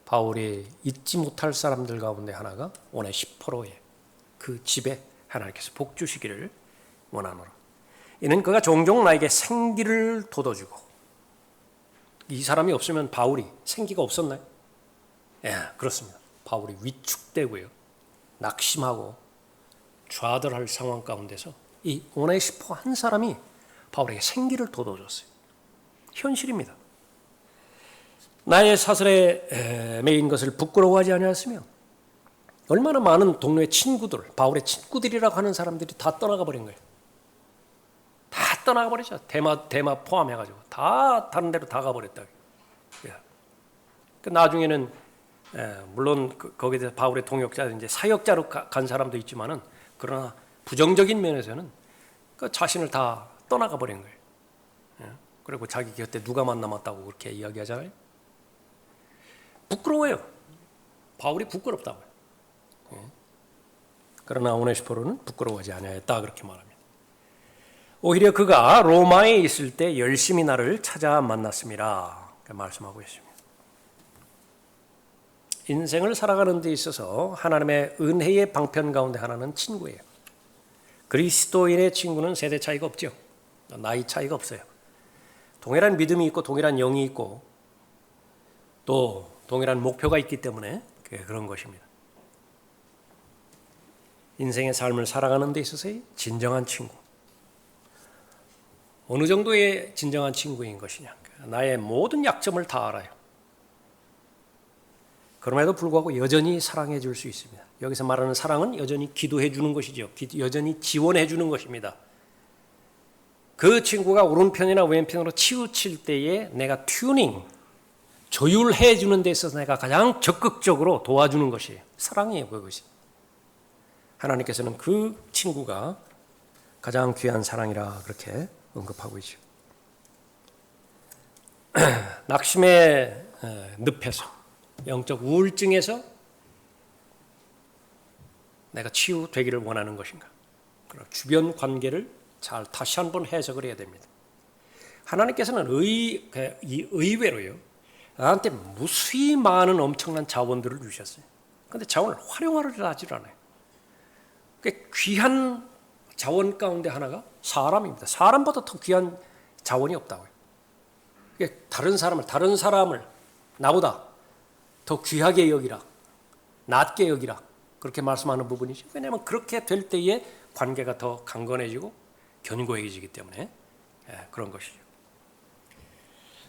바울이 잊지 못할 사람들 가운데 하나가 오네시포로의 그 집에 하나님께서 복 주시기를 원하노라. 이는 그가 종종 나에게 생기를 돋워주고. 이 사람이 없으면 바울이 생기가 없었나요? 예, 그렇습니다. 바울이 위축되고요, 낙심하고 좌절할 상황 가운데서 이 오네시포 한 사람이 바울에게 생기를 돋워줬어요. 현실입니다. 나의 사슬에 매인 것을 부끄러워하지 아니하였으며 얼마나 많은 동료의 친구들, 바울의 친구들이라고 하는 사람들이 다 떠나가 버린 거예요. 다 떠나가 버리죠. 대마 포함해가지고 다 다른 데로 다 가버렸다. 나중에는 물론 거기에 대해서 바울의 동역자, 이제 사역자로 간 사람도 있지만은, 그러나 부정적인 면에서는 그 자신을 다 떠나가 버린 거예요. 그리고 자기 곁에 누가만 남았다고 그렇게 이야기하잖아요. 부끄러워요. 바울이 부끄럽다고요. 그러나 오네시포로는 부끄러워하지 아니하였다, 그렇게 말합니다. 오히려 그가 로마에 있을 때 열심히 나를 찾아 만났습니다, 말씀하고 있습니다. 인생을 살아가는 데 있어서 하나님의 은혜의 방편 가운데 하나는 친구예요. 그리스도인의 친구는 세대 차이가 없죠. 나이 차이가 없어요. 동일한 믿음이 있고 동일한 영이 있고 또 동일한 목표가 있기 때문에 그런 것입니다. 인생의 삶을 살아가는 데 있어서의 진정한 친구. 어느 정도의 진정한 친구인 것이냐. 나의 모든 약점을 다 알아요. 그럼에도 불구하고 여전히 사랑해 줄 수 있습니다. 여기서 말하는 사랑은 여전히 기도해 주는 것이죠. 여전히 지원해 주는 것입니다. 그 친구가 오른편이나 왼편으로 치우칠 때에 내가 조율해 주는 데 있어서 내가 가장 적극적으로 도와주는 것이 사랑이에요. 그것이. 하나님께서는 그 친구가 가장 귀한 사랑이라 그렇게 언급하고 있죠. 낙심의 늪에서, 영적 우울증에서 내가 치유되기를 원하는 것인가? 그럼 주변 관계를 잘 다시 한번 해석을 해야 됩니다. 하나님께서는 의외로요, 나한테 무수히 많은 엄청난 자원들을 주셨어요. 그런데 자원을 활용하려 하지 않아요. 귀한 자원 가운데 하나가 사람입니다. 사람보다 더 귀한 자원이 없다고요. 다른 사람을 나보다 더 귀하게 여기라, 낮게 여기라, 그렇게 말씀하는 부분이죠. 왜냐하면 그렇게 될 때에 관계가 더 강건해지고 견고해지기 때문에 그런 것이죠.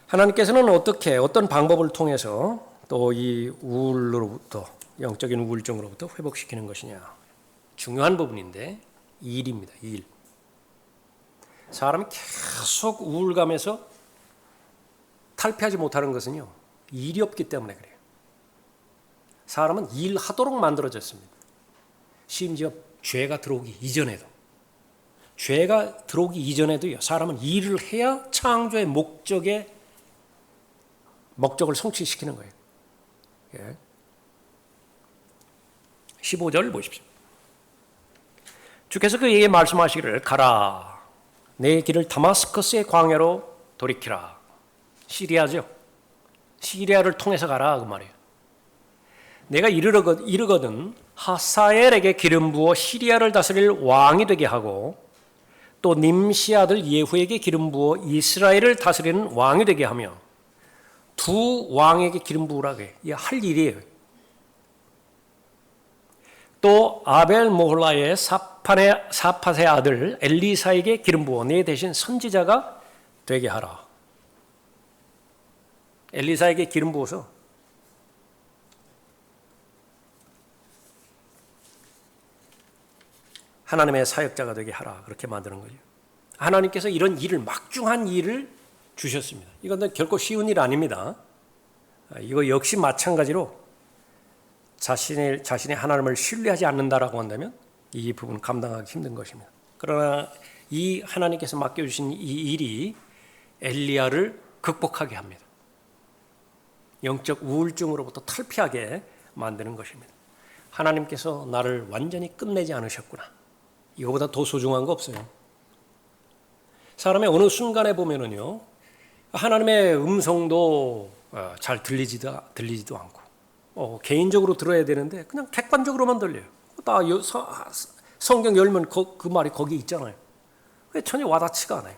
하나님께서는 어떤 방법을 통해서 또 이 우울로부터, 영적인 우울증으로부터 회복시키는 것이냐. 중요한 부분인데 일입니다. 일. 사람이 계속 우울감에서 탈피하지 못하는 것은요, 일이 없기 때문에 그래요. 사람은 일하도록 만들어졌습니다. 심지어 죄가 들어오기 이전에도요, 사람은 일을 해야 창조의 목적을 성취시키는 거예요. 15절 보십시오. 주께서 그에게 말씀하시기를, 가라, 내 길을 다마스커스의 광야로 돌이키라. 시리아죠. 시리아를 통해서 가라, 그 말이에요. 내가 이르거든 하사엘에게 기름 부어 시리아를 다스릴 왕이 되게 하고, 또 님시 아들 예후에게 기름 부어 이스라엘을 다스리는 왕이 되게 하며, 두 왕에게 기름 부으라고 해요. 이게 할 일이에요. 또 아벨 모홀라의 사팟의 아들 엘리사에게 기름 부어 내 대신 선지자가 되게 하라. 엘리사에게 기름 부어서 하나님의 사역자가 되게 하라, 그렇게 만드는 거죠. 하나님께서 이런 일을, 막중한 일을 주셨습니다. 이건 결코 쉬운 일 아닙니다. 이거 역시 마찬가지로 자신의 하나님을 신뢰하지 않는다라고 한다면 이 부분 감당하기 힘든 것입니다. 그러나 이 하나님께서 맡겨주신 이 일이 엘리야를 극복하게 합니다. 영적 우울증으로부터 탈피하게 만드는 것입니다. 하나님께서 나를 완전히 끝내지 않으셨구나. 이거보다 더 소중한 거 없어요. 사람의 어느 순간에 보면은요, 하나님의 음성도 잘 들리지도 않고, 개인적으로 들어야 되는데 그냥 객관적으로만 들려요. 다 성경 열면 그 말이 거기 있잖아요. 전혀 와닿지가 않아요.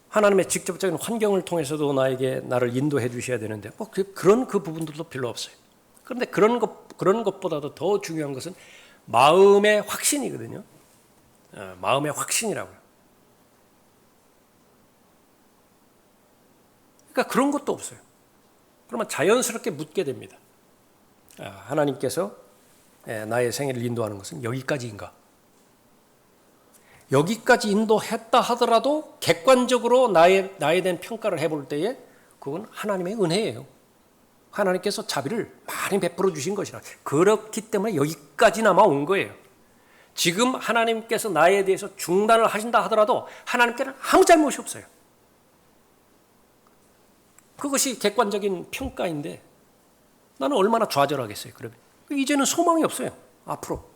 하나님의 직접적인 환경을 통해서도 나를 인도해 주셔야 되는데 그런 그 부분들도 별로 없어요. 그런데 그런 것보다도 더 중요한 것은 마음의 확신이거든요. 마음의 확신이라고요. 그러니까 그런 것도 없어요. 그러면 자연스럽게 묻게 됩니다. 하나님께서 나의 생애를 인도하는 것은 여기까지인가? 여기까지 인도했다 하더라도 객관적으로 나에 대한 평가를 해볼 때에 그건 하나님의 은혜예요. 하나님께서 자비를 많이 베풀어 주신 것이라. 그렇기 때문에 여기까지나마 온 거예요. 지금 하나님께서 나에 대해서 중단을 하신다 하더라도 하나님께는 아무 잘못이 없어요. 그것이 객관적인 평가인데 나는 얼마나 좌절하겠어요. 그러면 이제는 소망이 없어요. 앞으로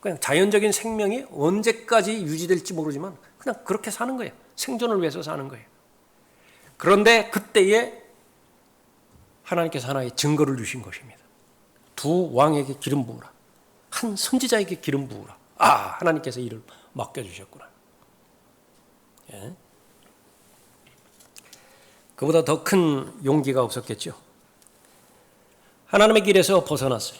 그냥 자연적인 생명이 언제까지 유지될지 모르지만 그냥 그렇게 사는 거예요. 생존을 위해서 사는 거예요. 그런데 그때에 하나님께서 하나의 증거를 주신 것입니다. 두 왕에게 기름 부으라. 한 선지자에게 기름 부으라. 하나님께서 이를 맡겨주셨구나. 예. 그보다 더 큰 용기가 없었겠죠. 하나님의 길에서 벗어났어요.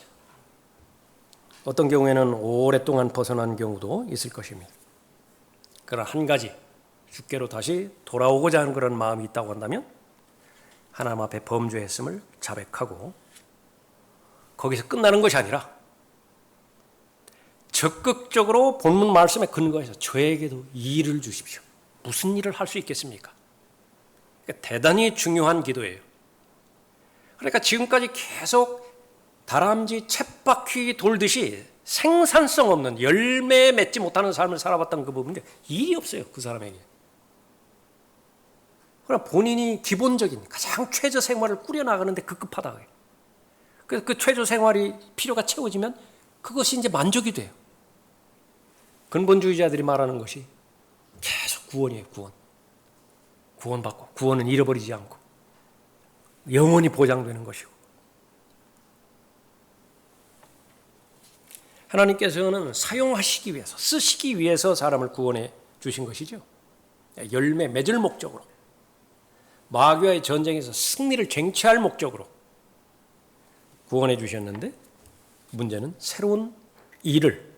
어떤 경우에는 오랫동안 벗어난 경우도 있을 것입니다. 그러나 한 가지, 주께로 다시 돌아오고자 하는 그런 마음이 있다고 한다면 하나님 앞에 범죄했음을 자백하고 거기서 끝나는 것이 아니라 적극적으로 본문 말씀에 근거해서 저에게도 이 일을 주십시오. 무슨 일을 할 수 있겠습니까? 그러니까 대단히 중요한 기도예요. 그러니까 지금까지 계속 다람쥐 쳇바퀴 돌듯이 생산성 없는 열매 맺지 못하는 삶을 살아봤던 그 부분인데 일이 없어요. 그 사람에게. 그러나 본인이 기본적인 가장 최저 생활을 꾸려나가는데 급급하다. 그래서 그 최저 생활이 필요가 채워지면 그것이 이제 만족이 돼요. 근본주의자들이 말하는 것이 계속 구원이에요. 구원받고 구원은 잃어버리지 않고 영원히 보장되는 것이고 하나님께서는 사용하시기 위해서 쓰시기 위해서 사람을 구원해 주신 것이죠. 열매 맺을 목적으로 마귀와의 전쟁에서 승리를 쟁취할 목적으로 구원해 주셨는데 문제는 새로운 일을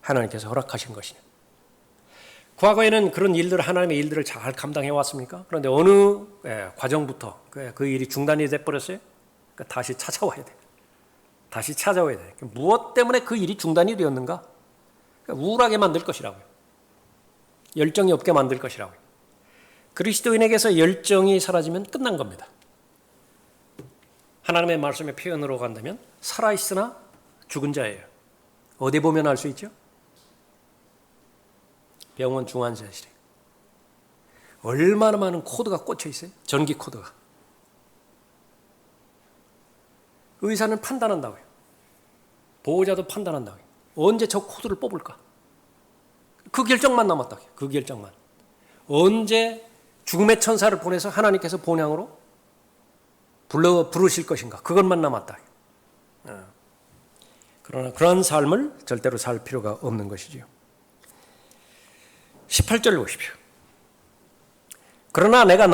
하나님께서 허락하신 것이냐. 과거에는 그런 일들 하나님의 일들을 잘 감당해 왔습니까? 그런데 어느 과정부터 그 일이 중단이 돼버렸어요. 그러니까 다시 찾아와야 돼. 다시 찾아와야 돼. 무엇 때문에 그 일이 중단이 되었는가? 그러니까 우울하게 만들 것이라고요. 열정이 없게 만들 것이라고요. 그리스도인에게서 열정이 사라지면 끝난 겁니다. 하나님의 말씀의 표현으로 간다면 살아있으나 죽은 자예요. 어디 보면 알 수 있죠? 병원 중환자실에 얼마나 많은 코드가 꽂혀 있어요? 전기 코드가. 의사는 판단한다고요. 보호자도 판단한다고요. 언제 저 코드를 뽑을까? 그 결정만 남았다고요. 그 결정만. 언제 죽음의 천사를 보내서 하나님께서 본향으로 부르실 것인가? 그것만 남았다. 그러나 그런 삶을 절대로 살 필요가 없는 것이지요. 18절을 보십시오. 그러나 내가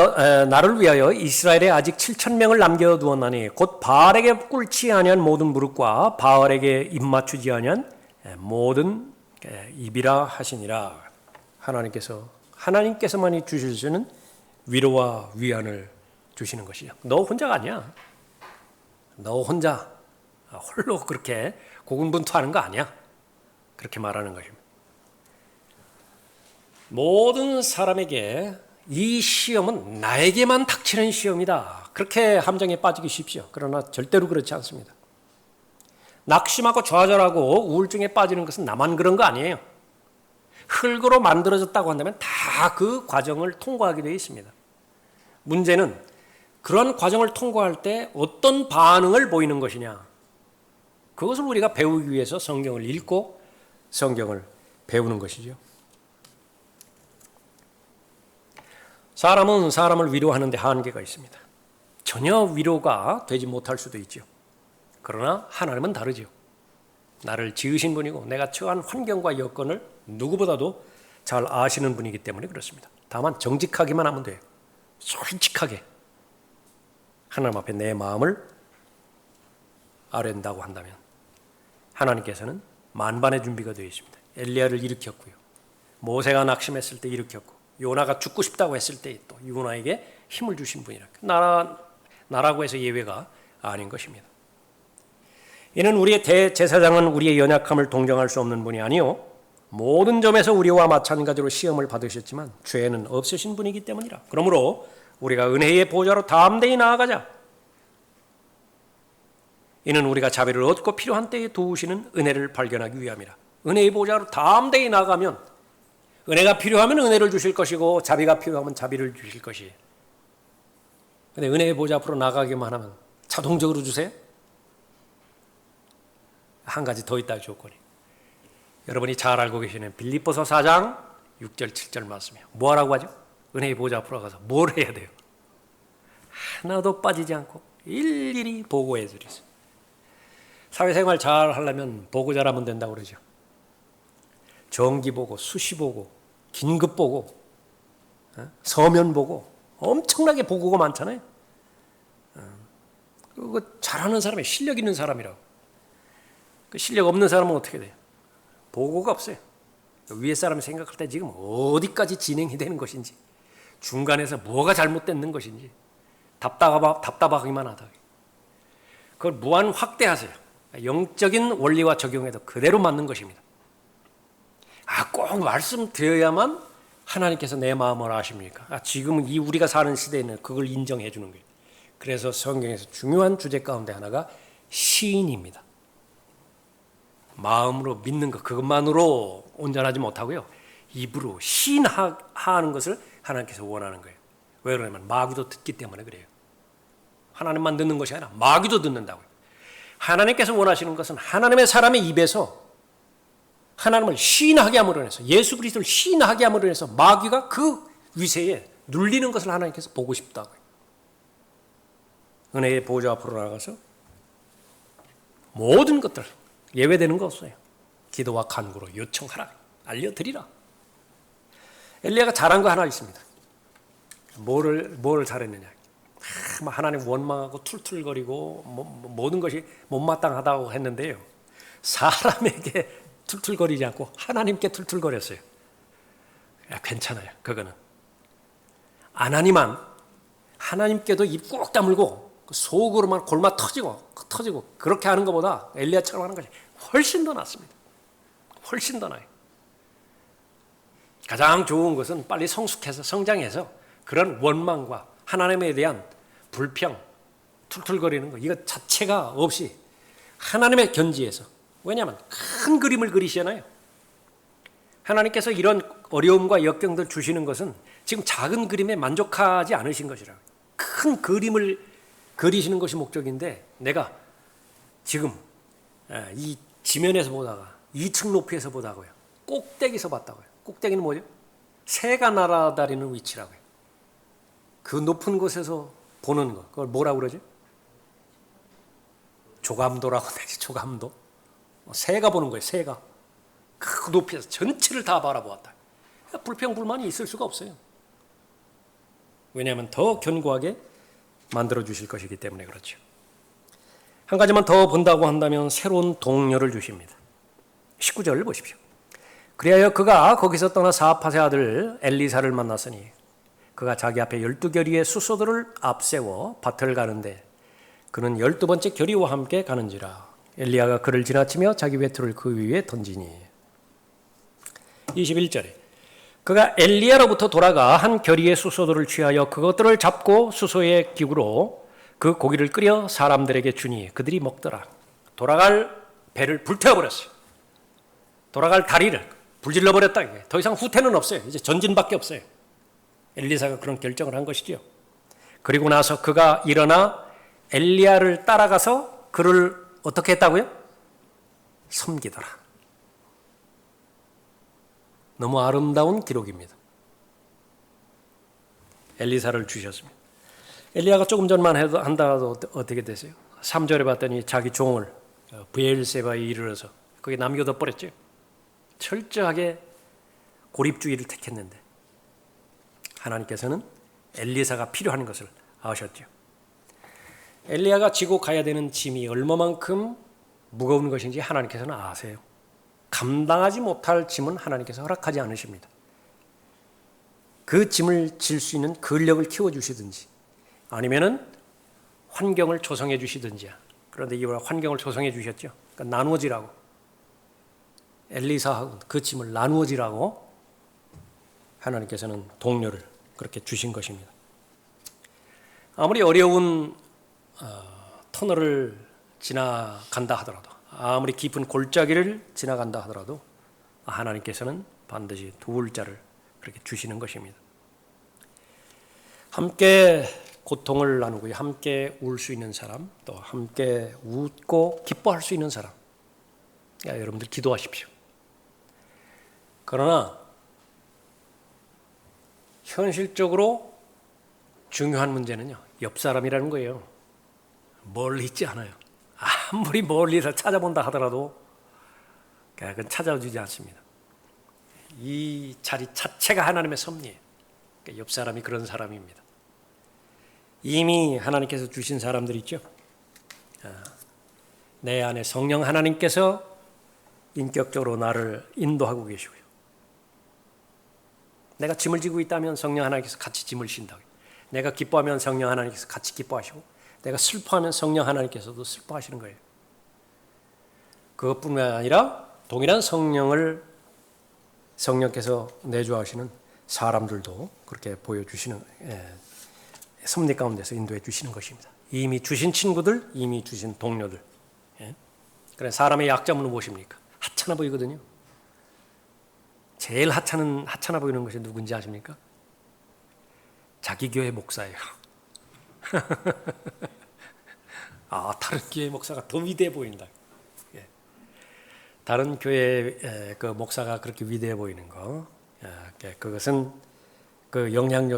나를 위하여 이스라엘에 아직 7,000명을 남겨두었나니 곧 바알에게 꿇지 아니한 모든 무릎과 바알에게 입맞추지 아니한 모든 입이라 하시니라. 하나님께서만이 주실 수 있는 위로와 위안을 주시는 것이죠. 너 혼자가 아니야. 너 혼자 홀로 그렇게 고군분투하는 거 아니야. 그렇게 말하는 것입니다. 모든 사람에게 이 시험은 나에게만 닥치는 시험이다. 그렇게 함정에 빠지기 쉽죠. 그러나 절대로 그렇지 않습니다. 낙심하고 좌절하고 우울증에 빠지는 것은 나만 그런 거 아니에요. 흙으로 만들어졌다고 한다면 다 그 과정을 통과하게 되어 있습니다. 문제는 그런 과정을 통과할 때 어떤 반응을 보이는 것이냐. 그것을 우리가 배우기 위해서 성경을 읽고 성경을 배우는 것이죠. 사람은 사람을 위로하는 데 한계가 있습니다. 전혀 위로가 되지 못할 수도 있죠. 그러나 하나님은 다르죠. 나를 지으신 분이고 내가 처한 환경과 여건을 누구보다도 잘 아시는 분이기 때문에 그렇습니다. 다만 정직하기만 하면 돼요. 솔직하게 하나님 앞에 내 마음을 아뢰는다고 한다면 하나님께서는 만반의 준비가 되어 있습니다. 엘리야를 일으켰고요. 모세가 낙심했을 때 일으켰고 요나가 죽고 싶다고 했을 때 또 요나에게 힘을 주신 분이라. 나라고 해서 예외가 아닌 것입니다. 이는 우리의 대제사장은 우리의 연약함을 동정할 수 없는 분이 아니요 모든 점에서 우리와 마찬가지로 시험을 받으셨지만 죄는 없으신 분이기 때문이라. 그러므로 우리가 은혜의 보좌로 담대히 나아가자. 이는 우리가 자비를 얻고 필요한 때에 도우시는 은혜를 발견하기 위함이라. 은혜의 보좌로 담대히 나아가면 은혜가 필요하면 은혜를 주실 것이고 자비가 필요하면 자비를 주실 것이에요. 근데 은혜의 보좌 앞으로 나가기만 하면 자동적으로 주세요? 한 가지 더 있다 조건이. 여러분이 잘 알고 계시는 빌립보서 4장 6절 7절 말씀이에요. 뭐 하라고 하죠? 은혜의 보좌 앞으로 가서 뭘 해야 돼요? 하나도 빠지지 않고 일일이 보고해 주리소. 사회생활 잘 하려면 보고 잘하면 된다고 그러죠. 정기 보고, 수시 보고, 긴급 보고, 서면 보고, 엄청나게 보고가 많잖아요. 그거 잘하는 사람이 실력 있는 사람이라고. 그 실력 없는 사람은 어떻게 돼요? 보고가 없어요. 위에 사람이 생각할 때 지금 어디까지 진행이 되는 것인지, 중간에서 뭐가 잘못됐는 것인지 답답하기만 하다. 그걸 무한 확대하세요. 영적인 원리와 적용해도 그대로 맞는 것입니다. 꼭 말씀드려야만 하나님께서 내 마음을 아십니까? 지금 이 우리가 사는 시대에는 그걸 인정해 주는 거예요. 그래서 성경에서 중요한 주제 가운데 하나가 시인입니다. 마음으로 믿는 것 그것만으로 온전하지 못하고요. 입으로 시인하는 것을 하나님께서 원하는 거예요. 왜 그러냐면 마귀도 듣기 때문에 그래요. 하나님만 듣는 것이 아니라 마귀도 듣는다고요. 하나님께서 원하시는 것은 하나님의 사람의 입에서 하나님을 시인하게 함으로 인해서 예수 그리스도를 시인하게 함으로 인해서 마귀가 그 위세에 눌리는 것을 하나님께서 보고 싶다고요. 은혜의 보좌 앞으로 나가서 모든 것들 예외되는 거 없어요. 기도와 간구로 요청하라. 알려드리라. 엘리야가 잘한 거 하나 있습니다. 뭐를 잘했느냐. 하나님 원망하고 툴툴거리고 모든 것이 못마땅하다고 했는데요. 사람에게 툴툴거리지 않고 하나님께 툴툴거렸어요. 괜찮아요. 그거는. 안 하니만 하나님께도 입 꼭 다물고 속으로만 골마 터지고 그렇게 하는 것보다 엘리야처럼 하는 것이 훨씬 더 낫습니다. 훨씬 더 나아요. 가장 좋은 것은 빨리 성숙해서 성장해서 그런 원망과 하나님에 대한 불평, 툴툴거리는 거 이거 자체가 없이 하나님의 견지에서 왜냐하면 큰 그림을 그리시잖아요. 하나님께서 이런 어려움과 역경들 주시는 것은 지금 작은 그림에 만족하지 않으신 것이라고요. 큰 그림을 그리시는 것이 목적인데 내가 지금 이 지면에서 보다가 2층 높이에서 보다고요. 꼭대기에서 봤다고요. 꼭대기는 뭐죠? 새가 날아다니는 위치라고요. 그 높은 곳에서 보는 거 그걸 뭐라고 그러죠? 조감도라고 하지. 조감도. 새가 보는 거예요. 새가. 그 높이에서 전체를 다 바라보았다. 불평불만이 있을 수가 없어요. 왜냐하면 더 견고하게 만들어주실 것이기 때문에 그렇죠. 한 가지만 더 본다고 한다면 새로운 동료를 주십니다. 19절을 보십시오. 그리하여 그가 거기서 떠나 사압핫의 아들 엘리사를 만났으니 그가 자기 앞에 12결의의 수소들을 앞세워 밭을 가는데 그는 12번째 결의와 함께 가는지라. 엘리야가 그를 지나치며 자기 외투를 그 위에 던지니. 21절에 그가 엘리야로부터 돌아가 한 결의의 수소들을 취하여 그것들을 잡고 수소의 기구로 그 고기를 끓여 사람들에게 주니 그들이 먹더라. 돌아갈 배를 불태워버렸어요. 돌아갈 다리를 불질러버렸다. 더 이상 후퇴는 없어요. 이제 전진밖에 없어요. 엘리사가 그런 결정을 한 것이죠. 그리고 나서 그가 일어나 엘리야를 따라가서 그를 어떻게 했다고요? 섬기더라. 너무 아름다운 기록입니다. 엘리사를 주셨습니다. 엘리야가 조금 전만 한다도 어떻게 되세요? 3절에 봤더니 자기 종을 브엘세바에 이르러서 거기 남겨둬 버렸죠. 철저하게 고립주의를 택했는데 하나님께서는 엘리사가 필요한 것을 아셨죠. 엘리야가 지고 가야 되는 짐이 얼마만큼 무거운 것인지 하나님께서는 아세요. 감당하지 못할 짐은 하나님께서 허락하지 않으십니다. 그 짐을 질 수 있는 근력을 키워주시든지 아니면은 환경을 조성해 주시든지. 그런데 이번에 환경을 조성해 주셨죠. 그러니까 나누어지라고. 엘리사하고 그 짐을 나누어지라고 하나님께서는 동료를 그렇게 주신 것입니다. 아무리 어려운 터널을 지나간다 하더라도, 아무리 깊은 골짜기를 지나간다 하더라도 하나님께서는 반드시 도울 자를 그렇게 주시는 것입니다. 함께 고통을 나누고 함께 울 수 있는 사람, 또 함께 웃고 기뻐할 수 있는 사람. 여러분들 기도하십시오. 그러나 현실적으로 중요한 문제는요, 옆 사람이라는 거예요. 멀리 있지 않아요. 아무리 멀리서 찾아본다 하더라도 그건 찾아주지 않습니다. 이 자리 자체가 하나님의 섭리예요. 옆 사람이 그런 사람입니다. 이미 하나님께서 주신 사람들 있죠. 내 안에 성령 하나님께서 인격적으로 나를 인도하고 계시고요. 내가 짐을 지고 있다면 성령 하나님께서 같이 짐을 신다고요. 내가 기뻐하면 성령 하나님께서 같이 기뻐하시고, 내가 슬퍼하면 성령 하나님께서도 슬퍼하시는 거예요. 그것뿐만 아니라 동일한 성령께서 내주하시는 사람들도 그렇게 보여주시는, 섭리 가운데서 인도해 주시는 것입니다. 이미 주신 친구들, 이미 주신 동료들. 그래, 사람의 약점은 무엇입니까? 하찮아 보이거든요. 제일 하찮아 보이는 것이 누군지 아십니까? 자기 교회 목사예요. 다른 교회 목사가 더 위대해 보인다. 다른 교회 그 목사가 그렇게 위대해 보이는 거, 그것은 그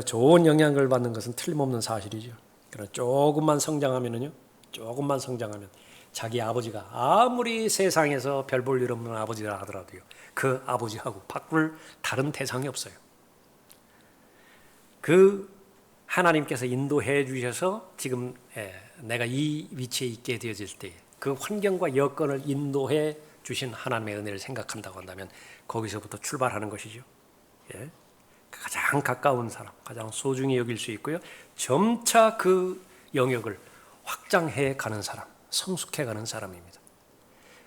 좋은 영향을 받는 것은 틀림없는 사실이죠. 그러나 조금만 성장하면 자기 아버지가 아무리 세상에서 별 볼 일 없는 아버지라 하더라도요, 그 아버지하고 바꿀 다른 대상이 없어요. 그 하나님께서 인도해 주셔서 지금 내가 이 위치에 있게 되어질 때 그 환경과 여건을 인도해 주신 하나님의 은혜를 생각한다고 한다면 거기서부터 출발하는 것이죠. 가장 가까운 사람, 가장 소중히 여길 수 있고요, 점차 그 영역을 확장해 가는 사람, 성숙해 가는 사람입니다.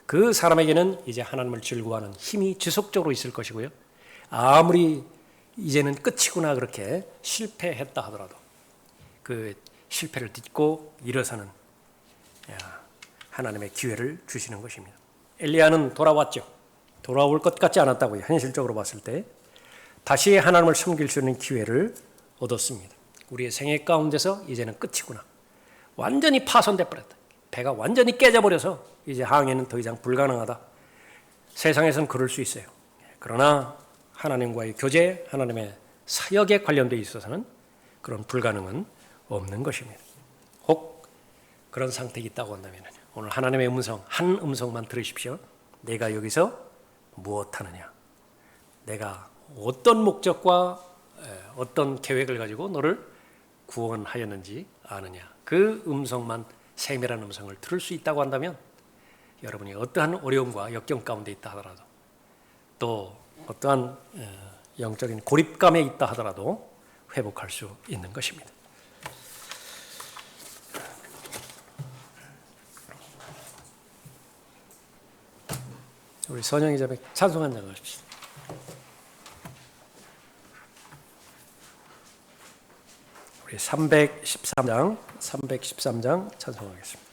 그 사람에게는 이제 하나님을 즐거워하는 힘이 지속적으로 있을 것이고요, 아무리 이제는 끝이구나 그렇게 실패했다 하더라도 그 실패를 딛고 일어서는 하나님의 기회를 주시는 것입니다. 엘리야는 돌아왔죠. 돌아올 것 같지 않았다고요. 현실적으로 봤을 때 다시 하나님을 섬길 수 있는 기회를 얻었습니다. 우리의 생애 가운데서 이제는 끝이구나, 완전히 파손돼 버렸다, 배가 완전히 깨져버려서 이제 항해는 더 이상 불가능하다. 세상에서는 그럴 수 있어요. 그러나 하나님과의 교제, 하나님의 사역에 관련되어 있어서는 그런 불가능은 없는 것입니다. 혹 그런 상태에 있다고 한다면 오늘 하나님의 음성, 한 음성만 들으십시오. 내가 여기서 무엇하느냐, 내가 어떤 목적과 어떤 계획을 가지고 너를 구원하였는지 아느냐, 그 음성만, 세밀한 음성을 들을 수 있다고 한다면 여러분이 어떠한 어려움과 역경 가운데 있다 하더라도, 또 어떠한 영적인 고립감에 있다 하더라도 회복할 수 있는 것입니다. 우리 선영이 자매 찬송 한 장 하십시오. 우리 313장 찬송하겠습니다.